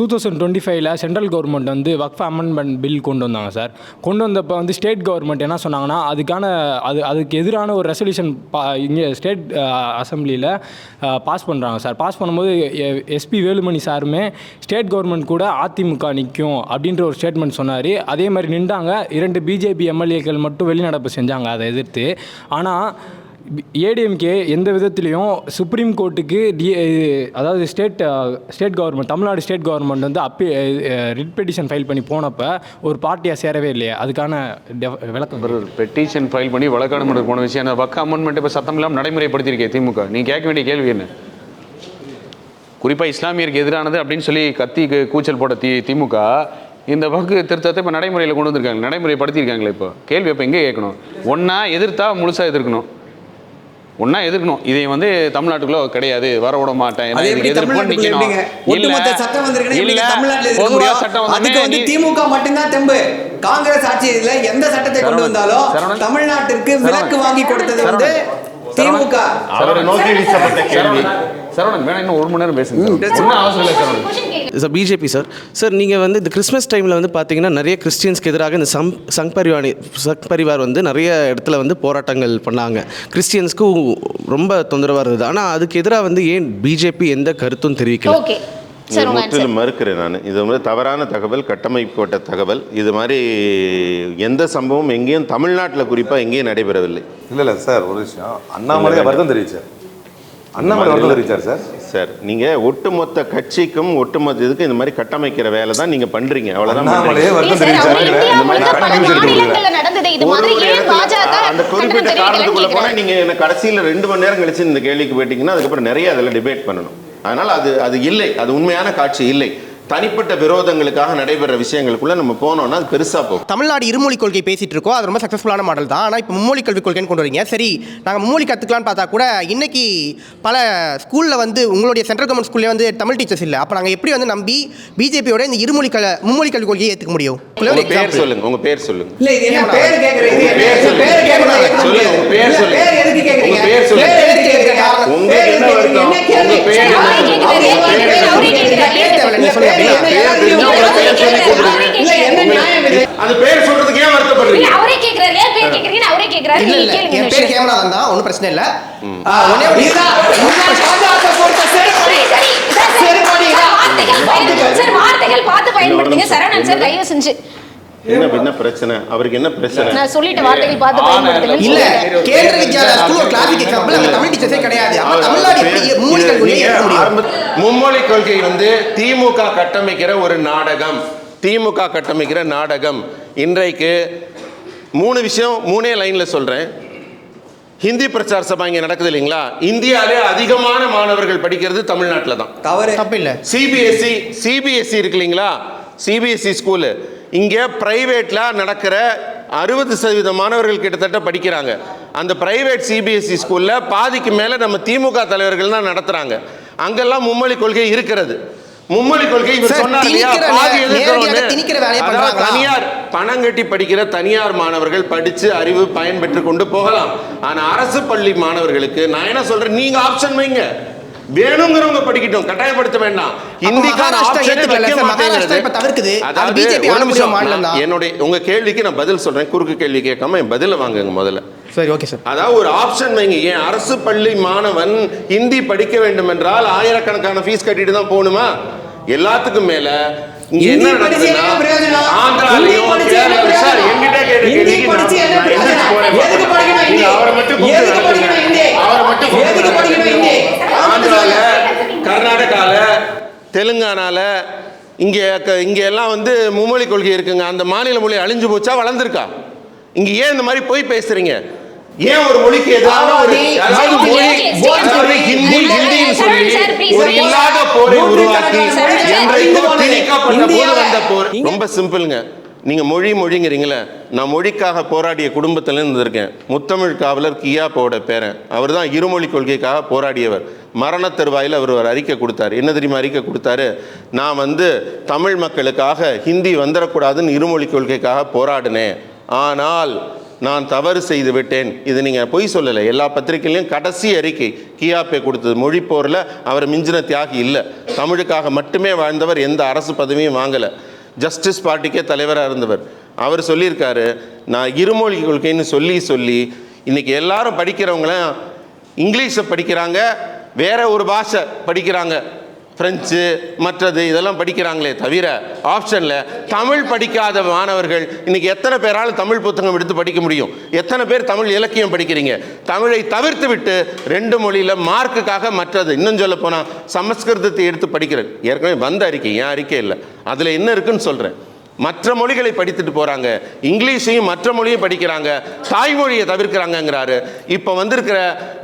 K: 2025 சென்ட்ரல் கவர்மெண்ட் வந்து வக்ஃப் அமெண்ட்மெண்ட் பில் கொண்டு வந்தாங்க சார். கொண்டு வந்தப்போ வந்து ஸ்டேட் கவர்மெண்ட் என்ன சொன்னாங்கன்னா அதுக்கு எதிரான ஒரு ரெசல்யூஷன் இங்கே ஸ்டேட் அசம்பிளியில் பாஸ் பண்ணுறாங்க சார். பாஸ் பண்ணும்போது எஸ்பி வேலுமணி சாருமே ஸ்டேட் கவர்மெண்ட் கூட அதிமுக நிற்கும் அப்படின்ற ஒரு ஸ்டேட்மெண்ட் சொன்னார். அதே மாதிரி நின்றாங்க. 2 பிஜேபி எம்எல்ஏக்கள் மட்டும் வெளிநடப்பு செஞ்சாங்க அதை எதிர்த்து. ஆனால் ஏடிஎம்கே எந்த விதத்துலேயும் சுப்ரீம் கோர்ட்டுக்கு அதாவது state government Tamil Nadu state government வந்து ரிட் பெட்டிஷன் ஃபைல் பண்ணி போனப்போ ஒரு பார்ட்டியாக சேரவே இல்லையா? அதுக்கான விளக்கம்.
G: பெட்டிஷன் ஃபைல் பண்ணி வழக்காடு மன்ற போன விஷயம் அந்த வக்க அமெண்ட்மெண்ட் இப்போ சத்தம் இல்லாமல் நடைமுறைப்படுத்தியிருக்கேன் திமுக. நீங்கள் கேட்க வேண்டிய கேள்வி என்ன? குறிப்பாக இஸ்லாமியருக்கு எதிரானது அப்படின்னு சொல்லி கத்தி கூச்சல் போட திமுக இந்த வக்கு திருத்தத்தை இப்போ நடைமுறையில் கொண்டு வந்திருக்காங்க, நடைமுறைப்படுத்தியிருக்காங்களே. இப்போ கேள்வி இப்போ எங்கே கேட்கணும்? ஒன்றா எதிர்த்தா முழுசாக எதிர்க்கணும், ஒன்றா எதிர்க்கணும். இதை வந்து தமிழ்நாட்டுக்குள்ள கிடையாது, வர விட மாட்டேன்,
C: திமுக மட்டும்தான் தெம்பு. காங்கிரஸ் ஆட்சியில் எந்த சட்டத்தை கொண்டு வந்தாலும் தமிழ்நாட்டிற்கு விலக்கு வாங்கி கொடுத்தது வந்து திமுக.
G: சரவணன் வேணா இன்னும் 1 மணி நேரம் பேசுங்க.
D: சார் பிஜேபி சார் நீங்கள் வந்து இந்த கிறிஸ்மஸ் டைமில் வந்து பார்த்தீங்கன்னா நிறைய கிறிஸ்டியன்ஸ்க்கு எதிராக இந்த சங் பரிவார் வந்து நிறைய இடத்துல வந்து போராட்டங்கள் பண்ணாங்க. கிறிஸ்டியன்ஸ்க்கும் ரொம்ப தொந்தரவாக இருந்தது. ஆனால் அதுக்கு எதிராக வந்து ஏன் பிஜேபி எந்த கருத்தும் தெரிவிக்கல?
B: முற்றிலும் மறுக்கிறேன் நான். இது வந்து தவறான தகவல், கட்டமைக்கப்பட்ட தகவல். இது மாதிரி எந்த சம்பவம் எங்கேயும் தமிழ்நாட்டில் குறிப்பாக எங்கேயும் நடைபெறவில்லை.
L: இல்லை சார், ஒரு விஷயம், அண்ணாமலை வருத்தம் தெரிவித்தார். அண்ணாமலை வருத்தம் தெரிவித்தார் சார். நீங்கள் ஒட்டுமொத்த கட்சிக்கும் ஒட்டுமொத்த இதுக்கும் இந்த மாதிரி கட்டமைக்கிற வேலை தான் நீங்கள் பண்ணுறீங்க. அவ்வளோதான். அந்த குறிப்பிட்ட காரணத்துக்குள்ள போனால் நீங்கள் என்ன கடைசியில் 2 மணி நேரம் கழிச்சு இந்த கேள்விக்கு போயிட்டீங்கன்னா அதுக்கப்புறம் நிறைய அதில் டிபேட் பண்ணணும்.
B: அதனால் அது இல்லை, அது உண்மையான காட்சி இல்லை. தனிப்பட்ட விரோதங்களுக்காக நடைபெற விஷயங்களுக்குள்ள நம்ம போனோம்னா அது பெருசாக போகும்.
H: தமிழ்நாடு இருமொழி கொள்கை பேசிட்டு இருக்கோம், அது ரொம்ப சக்ஸஸ்ஃபுல்லான மாடல் தான். ஆனால் இப்போ மும்மொழி கல்விக் கொள்கைன்னு கொண்டு வரீங்க. சரி, நாங்கள் மும்மொழி கற்றுக்கலான்னு பார்த்தா கூட இன்னைக்கு பல ஸ்கூலில் வந்து உங்களுடைய சென்ட்ரல் கவர்மெண்ட் ஸ்கூல்லே வந்து தமிழ் டீச்சர்ஸ் இல்லை. அப்போ நாங்கள் எப்படி வந்து நம்பி பிஜேபியோட இந்த மும்மொழி கல்விக் கொள்கையை ஏற்றுக்க முடியும்?
B: உங்க பேர் சொல்லுங்க, உங்க பேர் சொல்லுங்க.
C: இல்ல இது என்ன பேர் கேக்குறீங்க?
B: சொல்லுங்க, உங்க பேர் சொல்லுங்க.
C: எதுக்கு கேக்குறீங்க?
B: உங்க பேர் சொல்லுங்க. உங்களுக்கு என்ன வருத்தம்? உங்க பேர் அது பேர் சொல்றதுக்கு ஏன் வருத்தப்படுறீங்க?
E: அவரே கேக்குறாரு, ஏன் பேர் கேக்குறீங்க? அவரே கேக்குறாரு, நீங்க கேளுங்க.
H: என் பேர் கேமராதான் தான், ஒன்றும் பிரச்சனை இல்லை.
E: வார்த்தைகள் பார்த்து பயன்படுத்துங்க சரவணன் சார், தயவு செஞ்சு.
B: என்ன பிரச்சனை? அவருக்கு என்ன பிரச்சனை?
E: நான் சொல்லிட்ட வார்த்தைகள் பார்த்து பயன்படுத்துங்க.
H: இல்ல, கேந்திர வித்யாலயா ஸ்கூல் ஒரு கிளாசிக் எக்ஸாம்பிள். அங்க தமிழ் டீச்சர்ஸே கிடையாது. அப்ப தமிழ்நாடு எப்படி மும்மொழி கொள்கையை ஏற்க முடியும்?
B: மும்மொழி கொள்கை வந்து திமுக கட்டமைக்கிற ஒரு நாடகம். திமுக கட்டமைக்கிற நாடகம். இன்றைக்கு 3 விஷயம் 3 லைன்ல சொல்றேன். ஹிந்தி பிரச்சார சபா இங்கே நடக்குது இல்லைங்களா? இந்தியாவிலே அதிகமான மாணவர்கள் படிக்கிறது தமிழ்நாட்டில் தான்.
H: தப்பு இல்லை.
B: சிபிஎஸ்சி இருக்கு இல்லைங்களா? சிபிஎஸ்சி ஸ்கூலு இங்கே பிரைவேட்டில் நடக்கிற 60% மாணவர்கள் கிட்டத்தட்ட படிக்கிறாங்க. அந்த பிரைவேட் சிபிஎஸ்சி ஸ்கூலில் பாதிக்கு மேலே நம்ம திமுக தலைவர்கள் தான் நடத்துகிறாங்க. அங்கெல்லாம் மும்மொழி கொள்கை இருக்கிறது. மும்மொழி கொள்கை இவர் சொன்னார் இல்லையா, பாதி எதிர்க்கிறோம். தனியார் பணம் கட்டி படிக்கிற தனியார் மாணவர்கள் படித்து அறிவு பயன்பெற்று கொண்டு போகலாம். ஆனால் அரசு பள்ளி மாணவர்களுக்கு நான் என்ன சொல்றேன், நீங்க ஆப்ஷன் வைங்க, வேணுங்கிறவங்க படிக்கட்டும், கட்டாயப்படுத்த வேண்டாம். இந்திக்கான ஆப்ஷன் வைக்க மாட்டேங்கிறது. என்னுடைய உங்க கேள்விக்கு நான் பதில் சொல்றேன், குறுக்கு கேள்வி கேட்காம என் பதில வாங்குங்க முதல்ல.
H: சரி, ஓகே சார்.
B: அதாவது ஒரு ஆப்ஷன் வைங்க. ஏன் அரசு பள்ளி மாணவன் ஹிந்தி படிக்க வேண்டும் என்றால் ஆயிரக்கணக்கான ஃபீஸ் கட்டிட்டு தான் போகணுமா? எல்லாத்துக்கும் மேல இங்க என்ன நடக்குதுன்னா, ஆந்திராலையும் கேரளாலையும் சார் என்கிட்ட கேட்ட கேள்விக்கு அவரை மட்டும் ஆந்திரால, கர்நாடகால, தெலுங்கானால இங்கே எல்லாம் வந்து மும்மொழி கொள்கை இருக்குங்க. அந்த மாநில மொழி அழிஞ்சு போச்சா வளர்ந்துருக்கா? இங்க ஏன் இந்த மாதிரி போய் பேசுறீங்க? ஏன் ஒரு மொழிக்கு எதிரான ஒரு ஹிந்தின்னு சொல்லி ஒரு இல்லாத போரை உருவாக்கி என்றைக்கோ திணிக்கப்பட்ட போது வந்த போர். ரொம்ப சிம்பிளுங்க. நீங்க மொழிங்கிறீங்களே, நான் மொழிக்காக போராடிய குடும்பத்துல இருந்திருக்கேன். முத்தமிழ் காவலர் கியாப்போட பேரன். அவர் தான் இருமொழி கொள்கைக்காக போராடியவர். மரண தருவாயில் அவர் ஒரு அறிக்கை கொடுத்தார். என்ன தெரியுமா அறிக்கை கொடுத்தாரு? நான் வந்து தமிழ் மக்களுக்காக ஹிந்தி வந்துடக்கூடாதுன்னு இருமொழி கொள்கைக்காக போராடினேன், ஆனால் நான் தவறு செய்து விட்டேன். இது நீங்கள் பொய் சொல்லலை. எல்லா பத்திரிகையிலையும் கடைசி அறிக்கை கியாப்பே கொடுத்தது. மொழிப்போரில் அவர் மிஞ்சின தியாகி இல்லை. தமிழுக்காக மட்டுமே வாழ்ந்தவர், எந்த அரசு பதவியும் வாங்கலை. ஜஸ்டிஸ் பார்ட்டிக்கே தலைவராக இருந்தவர். அவர் சொல்லியிருக்காரு, நான் இருமொழி கொள்கைன்னு சொல்லி இன்றைக்கி எல்லாரும் படிக்கிறவங்களாம் இங்கிலீஷை படிக்கிறாங்க, வேற ஒரு பாஷை படிக்கிறாங்க, ஃப்ரெஞ்சு மற்றது இதெல்லாம் படிக்கிறாங்களே தவிர ஆப்ஷனில் தமிழ் படிக்காத மாணவர்கள் இன்றைக்கி எத்தனை பேரால் தமிழ் புத்தகம் எடுத்து படிக்க முடியும்? எத்தனை பேர் தமிழ் இலக்கியம் படிக்கிறீங்க? தமிழை தவிர்த்து விட்டு 2 மொழியில் மார்க்குக்காக மற்றது, இன்னும் சொல்ல போனால் சமஸ்கிருதத்தை எடுத்து படிக்கிறது. ஏற்கனவே வந்த அறிக்கை, என் அறிக்கை இல்லை, அதில் என்ன இருக்குன்னு சொல்கிறேன். மற்ற மொழிகளை படித்துட்டு போகிறாங்க, இங்கிலீஷையும் மற்ற மொழியும் படிக்கிறாங்க, தாய்மொழியை தவிர்க்கிறாங்கங்கிறாரு. இப்போ வந்திருக்கிற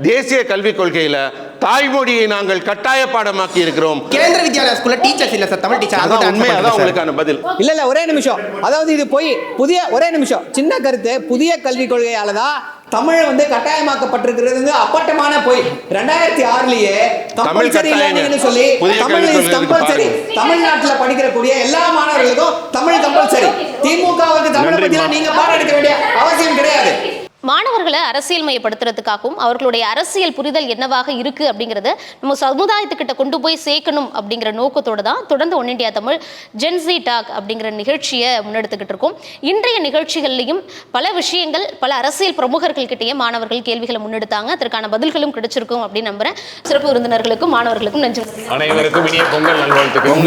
B: தேசிய கல்விக் கொள்கையில் தாய்மொழியை நாங்கள் கட்டாய பாடமாக்கி இருக்கிறோம்.
H: கேந்திர வித்யாலயா ஸ்கூல்ல டீச்சர்ஸ் இல்ல சார், தமிழ் டீச்சர்.
B: அதான் உண்மை, அதான் உங்களுக்கான பதில்.
C: இல்ல ஒரே நிமிஷம். அதாவது இது போய் புதிய ஒரே நிமிஷம் சின்ன கருத்து. புதிய கல்விக் கொள்கையால தான் தமிழ் வந்து கட்டாயமாக்கப்பட்டிருக்கிறது அப்பட்டமான போய் 2006லயே கம்பல்சரி லேர்னிங்னு சொல்லி தமிழ் இஸ் கம்பல்சரி. தமிழ்நாட்டில் படிக்கக்கூடிய எல்லா மாணவர்களுக்கும் தமிழ் கம்பல்சரி. திமுகவுக்கு தமிழை பத்தி நீங்க பாடம் எடுக்க வேண்டிய அவசியம் கிடையாது.
E: மாணவர்களை அரசியல் மயப்படுத்துறதுக்காகவும் அவர்களுடைய அரசியல் புரிதல் என்னவாக இருக்கு அப்படிங்கிறத நம்ம சமுதாயத்துக்கிட்ட கொண்டு போய் சேர்க்கணும் அப்படிங்கிற நோக்கத்தோடு தான் தொடர்ந்து one India Tamil Gen Z talk அப்படிங்கிற நிகழ்ச்சியை முன்னெடுத்துக்கிட்டு இருக்கோம். இன்றைய நிகழ்ச்சிகள்லையும் பல விஷயங்கள் பல அரசியல் பிரமுகர்கள்கிட்டயே மாணவர்கள் கேள்விகளை முன்னெடுத்தாங்க. அதற்கான பதில்களும் கிடைச்சிருக்கும் அப்படின்னு நம்புறேன். சிறப்பு விருந்தினர்களுக்கும் மாணவர்களுக்கும் நன்றி.
G: அனைவருக்கும் இனிய பொங்கல் நல்வாழ்த்துக்கள்.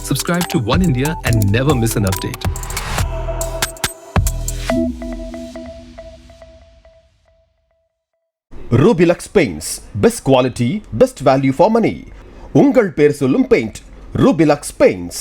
Q: Subscribe to One India and never miss an update.
F: Rubilux Paints. Best quality, best value for money. உங்கள் பேர் சொல்லும் பெயிண்ட் Rubilux Paints.